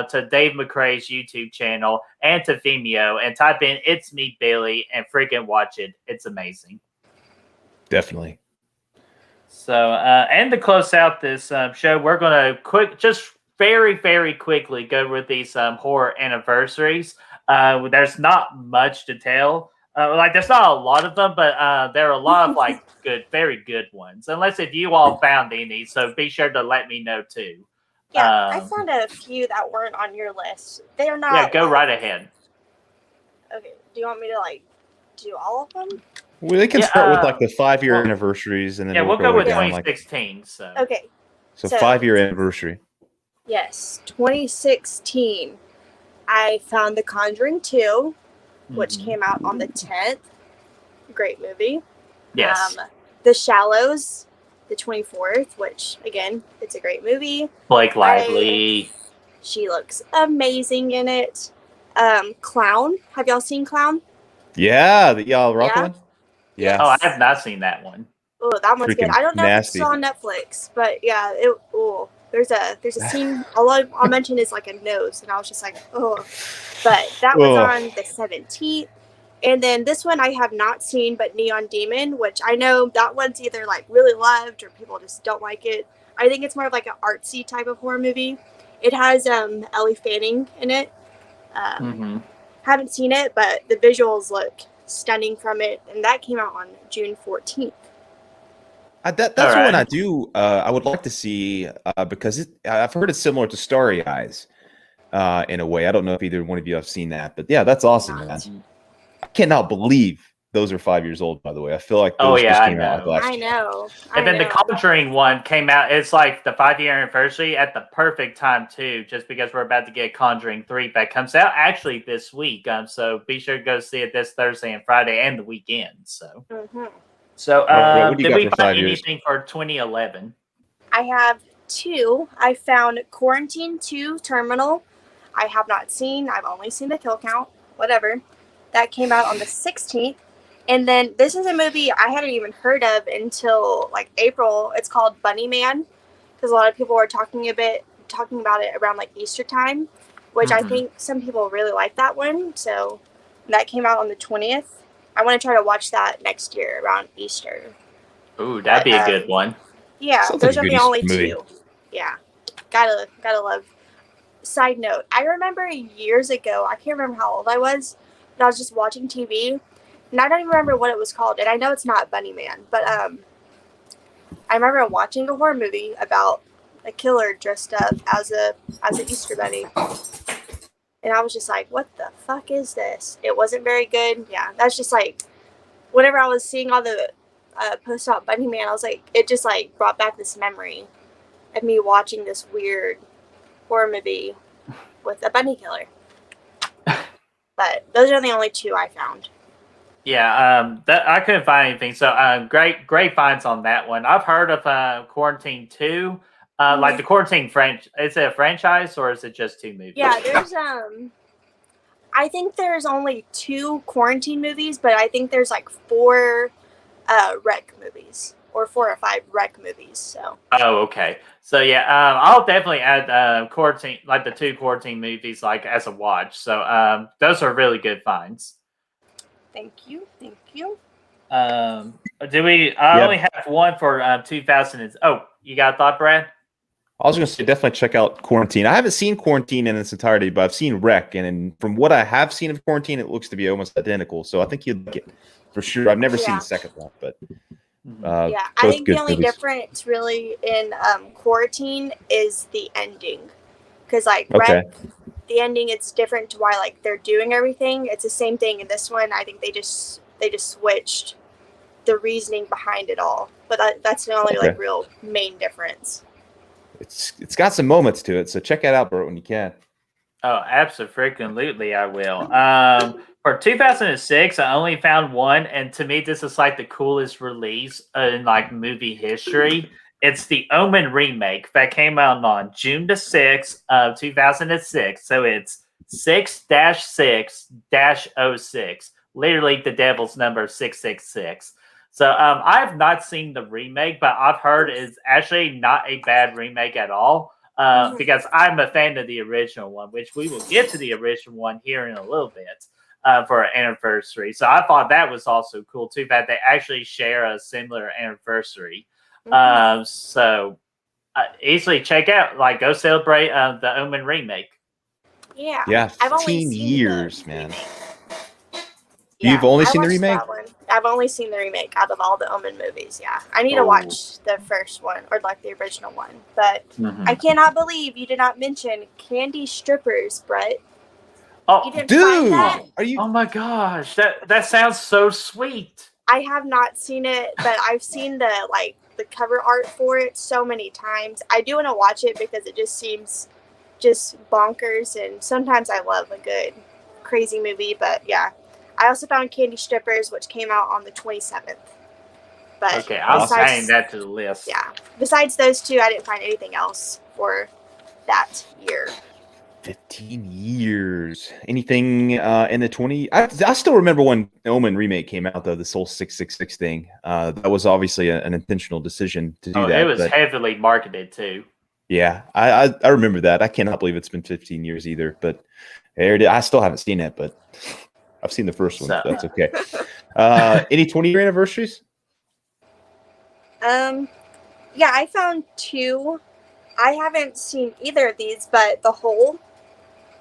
to Dave McCrae's YouTube channel and to Vimeo and type in "It's Me, Billy" and freaking watch it. It's amazing. Definitely. So and to close out this show, we're gonna very, very quickly go with these horror anniversaries. There's not much to tell. There's not a lot of them, but there are a lot of very good ones. Unless if you all found any, so be sure to let me know too. Yeah, I found a few that weren't on your list. They're not. Yeah, go right ahead. Okay, do you want me to do all of them? Well, they can start with the 5-year anniversaries, and then we'll go with 2016. So okay, so 5-year anniversary. Yes, 2016. I found The Conjuring 2, which came out on the 10th. Great movie. Yes. The Shallows, the 24th, which, again, it's a great movie. Blake Lively. She looks amazing in it. Clown. Have y'all seen Clown? Yeah, y'all rock one? Yeah. Oh, I have not seen that one. Oh, that one's good. I don't know if it's nasty. still on Netflix, but yeah, there's a scene. All I'll mention is like a nose, and I was just like, oh. But that was on the 17th, and then this one I have not seen, but Neon Demon, which I know that one's either really loved or people just don't like it. I think it's more of like an artsy type of horror movie. It has Ellie Fanning in it. Haven't seen it, but the visuals look stunning from it, and that came out on June 14th. That's one I do. I would like to see because I've heard it's similar to Starry Eyes in a way. I don't know if either one of you have seen that, but yeah, that's awesome, man. I cannot believe those are 5 years old, by the way. I feel like Oh, those yeah, just I came out like know. last I year. know. And then the Conjuring one came out. It's like the 5-year anniversary at the perfect time too, just because we're about to get Conjuring 3 that comes out actually this week. So be sure to go see it this Thursday and Friday and the weekend. So, What do you did got we for find 5 years? anything for 2011? I have 2. I found Quarantine 2 Terminal. I have not seen. I've only seen the kill count. Whatever. That came out on the 16th. And then this is a movie I hadn't even heard of until like April. It's called Bunny Man, because a lot of people were talking about it around like Easter time, which I think some people really like that one. So that came out on the 20th. I want to try to watch that next year around Easter. Ooh, that'd be a good one. Yeah, Sounds those like a are good the only Easter movie. 2. Yeah, gotta love. Side note: I remember years ago. I can't remember how old I was, but I was just watching TV, and I don't even remember what it was called. And I know it's not Bunny Man, but I remember watching a horror movie about a killer dressed up as an Easter bunny, and I was just like, "What the fuck is this?" It wasn't very good. Yeah, that's just like whenever I was seeing all the posts about Bunny Man, I was like, it just like brought back this memory of me watching this weird horror movie with a bunny killer. But those are the only 2 I found. Yeah, that I couldn't find anything. So, great finds on that one. I've heard of Quarantine 2. Like the Quarantine franchise. Is it a franchise or is it just 2 movies? Yeah, there's I think there's only 2 Quarantine movies, but I think there's like 4 Rec movies, or 4 or 5 Rec movies. So. Oh, okay. So yeah, I'll definitely add Quarantine, like the 2 Quarantine movies, like as a watch. So those are really good finds. Thank you. Do we? I only have one for 2000. Oh, you got a thought, Brad? I was going to say definitely check out Quarantine. I haven't seen Quarantine in its entirety, but I've seen Rec, and from what I have seen of Quarantine, it looks to be almost identical. So I think you'd like it for sure. I've never seen the second one, but I think the only difference really in Quarantine is the ending, because like Rec, the ending it's different to why like they're doing everything. It's the same thing in this one. I think they just switched the reasoning behind it all, but that's the only like real main difference. It's got some moments to it, so check it out, bro, when you can. Oh, absolutely, I will. For 2006, I only found one, and to me, this is like the coolest release in like movie history. It's the Omen remake that came out on June the 6th of 2006. So it's 6-6-06, literally the devil's number 666. So I have not seen the remake, but I've heard it's actually not a bad remake at all. Because I'm a fan of the original one, which we will get to the original one here in a little bit for our anniversary. So I thought that was also cool too, that they actually share a similar anniversary. So easily check out, like go celebrate the Omen remake. Yeah, 15 years, man. Yeah, You've only seen the remake? That one. I've only seen the remake out of all the Omen movies, yeah. I need to watch the first one, or like the original one. But I cannot believe you did not mention Candy Strippers, Brett. Oh, you didn't find that? Are you? Oh my gosh, that sounds so sweet. I have not seen it, but I've seen the cover art for it so many times. I do want to watch it because it just seems just bonkers, and sometimes I love a good crazy movie, but yeah. I also found Candy Strippers, which came out on the 27th. But okay, I'll add that to the list. Yeah. Besides those 2, I didn't find anything else for that year. 15 years. Anything in the 20? I still remember when Omen remake came out, though, this whole 666 thing. That was obviously an intentional decision to do that. It was heavily marketed, too. Yeah, I remember that. I cannot believe it's been 15 years either. But I still haven't seen it, but I've seen the first one. So that's okay. Any 20-year anniversaries? Yeah, I found 2. I haven't seen either of these, but The Hole.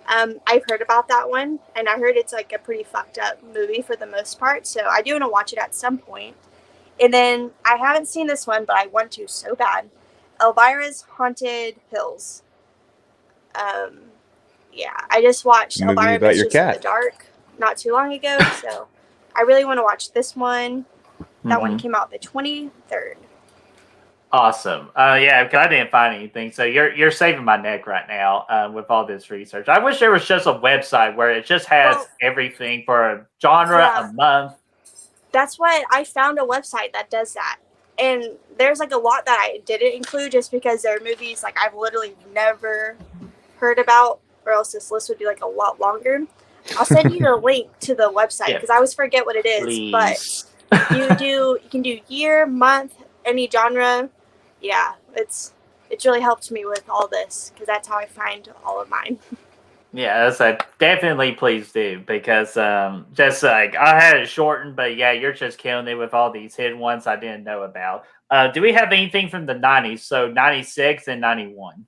I've heard about that one, and I heard it's like a pretty fucked up movie for the most part, so I do want to watch it at some point. And then I haven't seen this one, but I want to so bad. Elvira's Haunted Hills. Yeah, I just watched Elvira Vicious in the Dark not too long ago, so I really want to watch this one. That one came out the 23rd. Awesome. Yeah, because I didn't find anything. So you're saving my neck right now with all this research. I wish there was just a website where it just has everything for a genre, a month. That's what I found, a website that does that. And there's like a lot that I didn't include just because they're movies like I've literally never heard about, or else this list would be like a lot longer. I'll send you the link to the website because I always forget what it is. Please. But you can do year, month, any genre. Yeah, it's really helped me with all this because that's how I find all of mine. Yeah, so definitely please do, because just like I had it shortened, but yeah, you're just killing it with all these hidden ones I didn't know about. Do we have anything from the 90s? So 96 and 91.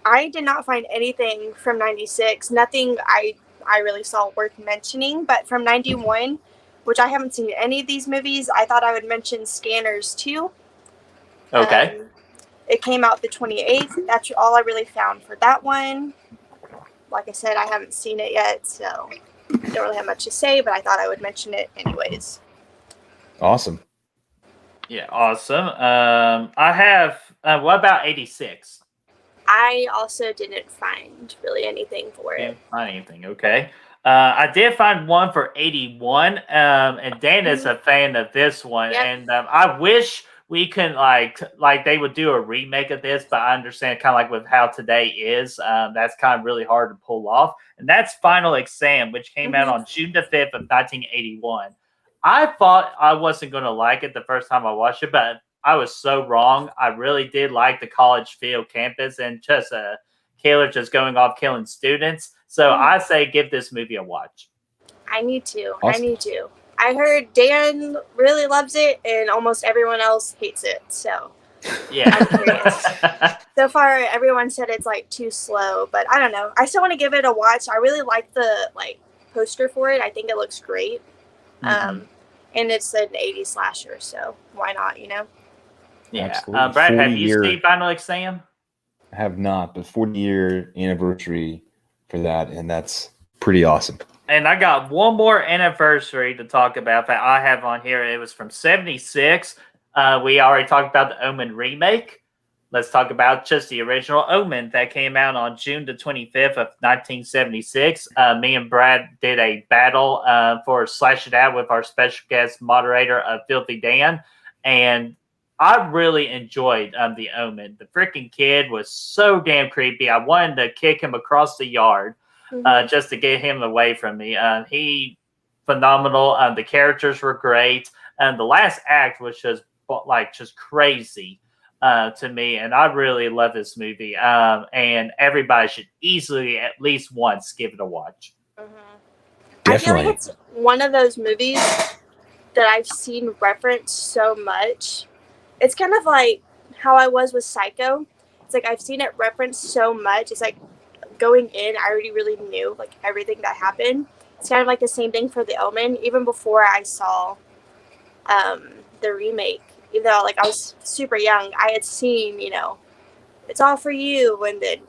I did not find anything from 96. Nothing I really saw worth mentioning, but from 91, which I haven't seen any of these movies, I thought I would mention Scanners 2. Okay. It came out the 28th. That's all I really found for that one. Like I said, I haven't seen it yet, so I don't really have much to say, but I thought I would mention it anyways. Awesome. Yeah, awesome. I have, what about 86? I also didn't find really anything for it. Didn't find anything, okay. I did find one for 81, and Dan is a fan of this one, and I wish we can like they would do a remake of this, but I understand kind of like with how today is, that's kind of really hard to pull off. And that's Final Exam, which came out on June the 5th of 1981. I thought I wasn't going to like it the first time I watched it, but I was so wrong. I really did like the college field campus and just a killer just going off killing students. So I say give this movie a watch. I need to. Awesome. I need to. I heard Dan really loves it and almost everyone else hates it. So yeah, I'm curious. So far, everyone said it's like too slow, but I don't know. I still want to give it a watch. I really like the poster for it. I think it looks great. And it's an 80s slasher, so why not? You know? Yeah. Brad, have you seen Final Exam? I have not, but 40-year anniversary for that, and that's pretty awesome. And I got one more anniversary to talk about that I have on here. It was from 76. We already talked about the Omen remake. Let's talk about just the original Omen that came out on June the 25th of 1976. Me and Brad did a battle for Slash It Out with our special guest moderator, Filthy Dan. And I really enjoyed the Omen. The freaking kid was so damn creepy. I wanted to kick him across the yard. Just to get him away from me. He phenomenal. The characters were great, and the last act was just crazy to me. And I really love this movie. And everybody should easily at least once give it a watch. Definitely. I feel like it's one of those movies that I've seen referenced so much. It's kind of like how I was with Psycho. It's like I've seen it referenced so much. It's like going in, I already really knew like everything that happened. It's kind of like the same thing for The Omen. Even before I saw the remake, even though like I was super young, I had seen, It's All For You, and then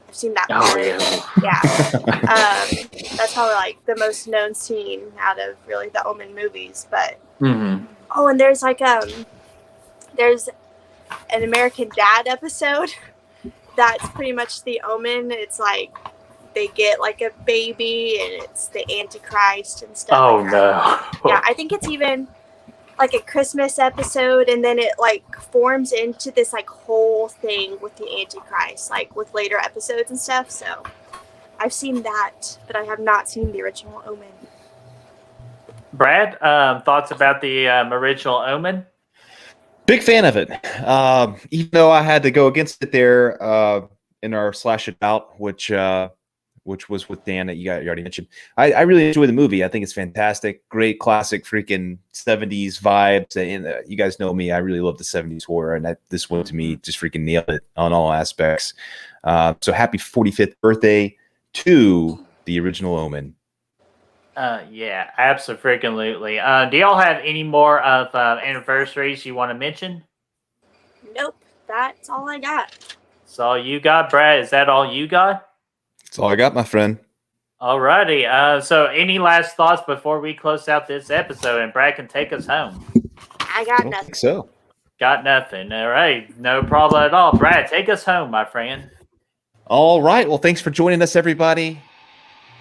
I've seen that part. Yeah. That's probably like the most known scene out of really the Omen movies. But oh, and there's like there's an American Dad episode. That's pretty much The Omen. It's like they get like a baby and it's the Antichrist and stuff. Oh, like that. no. Yeah, I think it's even like a Christmas episode, and then it like forms into this like whole thing with the Antichrist, like with later episodes and stuff. So I've seen that, but I have not seen the original Omen. Brad, thoughts about the original Omen? Big fan of it. Even though I had to go against it there in our Slash It Out, which was with Dan that you already mentioned. I really enjoy the movie. I think it's fantastic. Great classic freaking 70s vibes. And you guys know me. I really love the 70s horror. And this one to me just freaking nailed it on all aspects. So happy 45th birthday to the original Omen. Yeah, absolutely. Do y'all have any more of anniversaries you want to mention? Nope, that's all I got. That's all you got, Brad? Is that all you got? That's all I got, my friend. Alrighty. So, any last thoughts before we close out this episode and Brad can take us home? I I got don't nothing. think so. Got nothing. All right. No problem at all. Brad, take us home, my friend. All right. Well, thanks for joining us, everybody.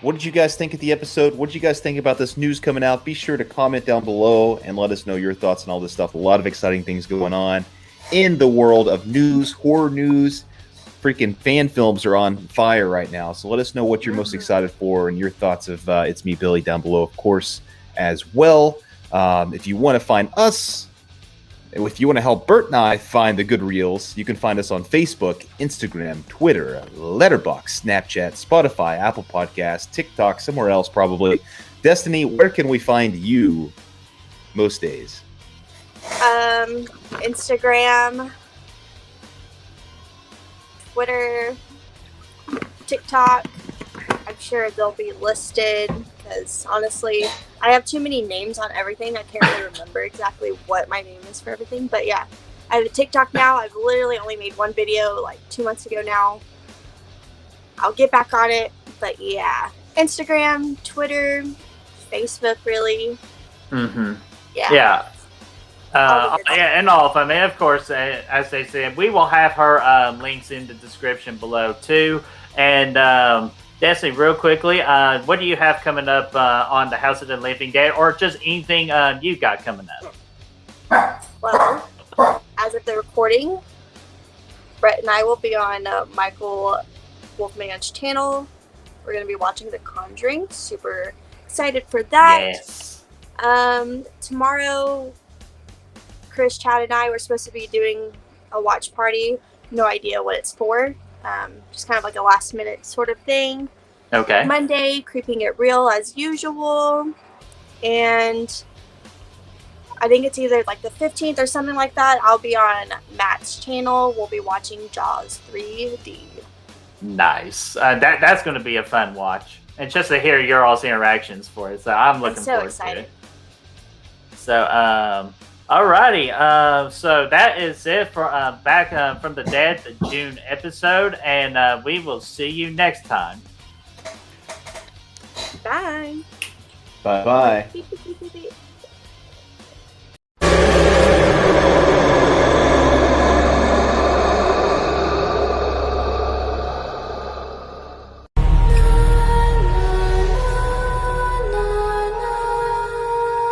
What did you guys think of the episode? What did you guys think about this news coming out? Be sure to comment down below and let us know your thoughts on all this stuff. A lot of exciting things going on in the world of news, horror news. Freaking fan films are on fire right now. So let us know what you're most excited for and your thoughts of It's Me, Billy, down below, of course, as well. If you want to find us, if you want to help Bert and I find the good reels, you can find us on Facebook, Instagram, Twitter, Letterboxd, Snapchat, Spotify, Apple Podcasts, TikTok, somewhere else probably. Destiny, where can we find you most days? Instagram, Twitter, TikTok. I'm sure they'll be listed because honestly, I have too many names on everything. I can't really remember exactly what my name is for everything. But yeah, I have a TikTok now. I've literally only made one video like 2 months ago now. I'll get back on it. But yeah, Instagram, Twitter, Facebook, really. Mm-hmm. Yeah. Yeah. All the good Yeah, and all of them. And of course, as they said, we will have her links in the description below too. And Destiny, real quickly, what do you have coming up on the House of the Living Dead, or just anything you got coming up? Well, as of the recording, Brett and I will be on Michael Wolfman's channel. We're going to be watching The Conjuring. Super excited for that. Yes. Tomorrow, Chris, Chad, and I were supposed to be doing a watch party. No idea what it's for. Just kind of like a last minute sort of thing. Okay. Monday, Creeping It Real as usual. And I think it's either like the 15th or something like that. I'll be on Matt's channel. We'll be watching Jaws 3D. Nice. That's going to be a fun watch. And just to hear your all's interactions for it. So I'm looking so forward excited. to it. So, alrighty. So that is it for Back from the Dead, the June episode. And we will see you next time. Bye. Bye-bye. Beep, beep, beep, beep, beep.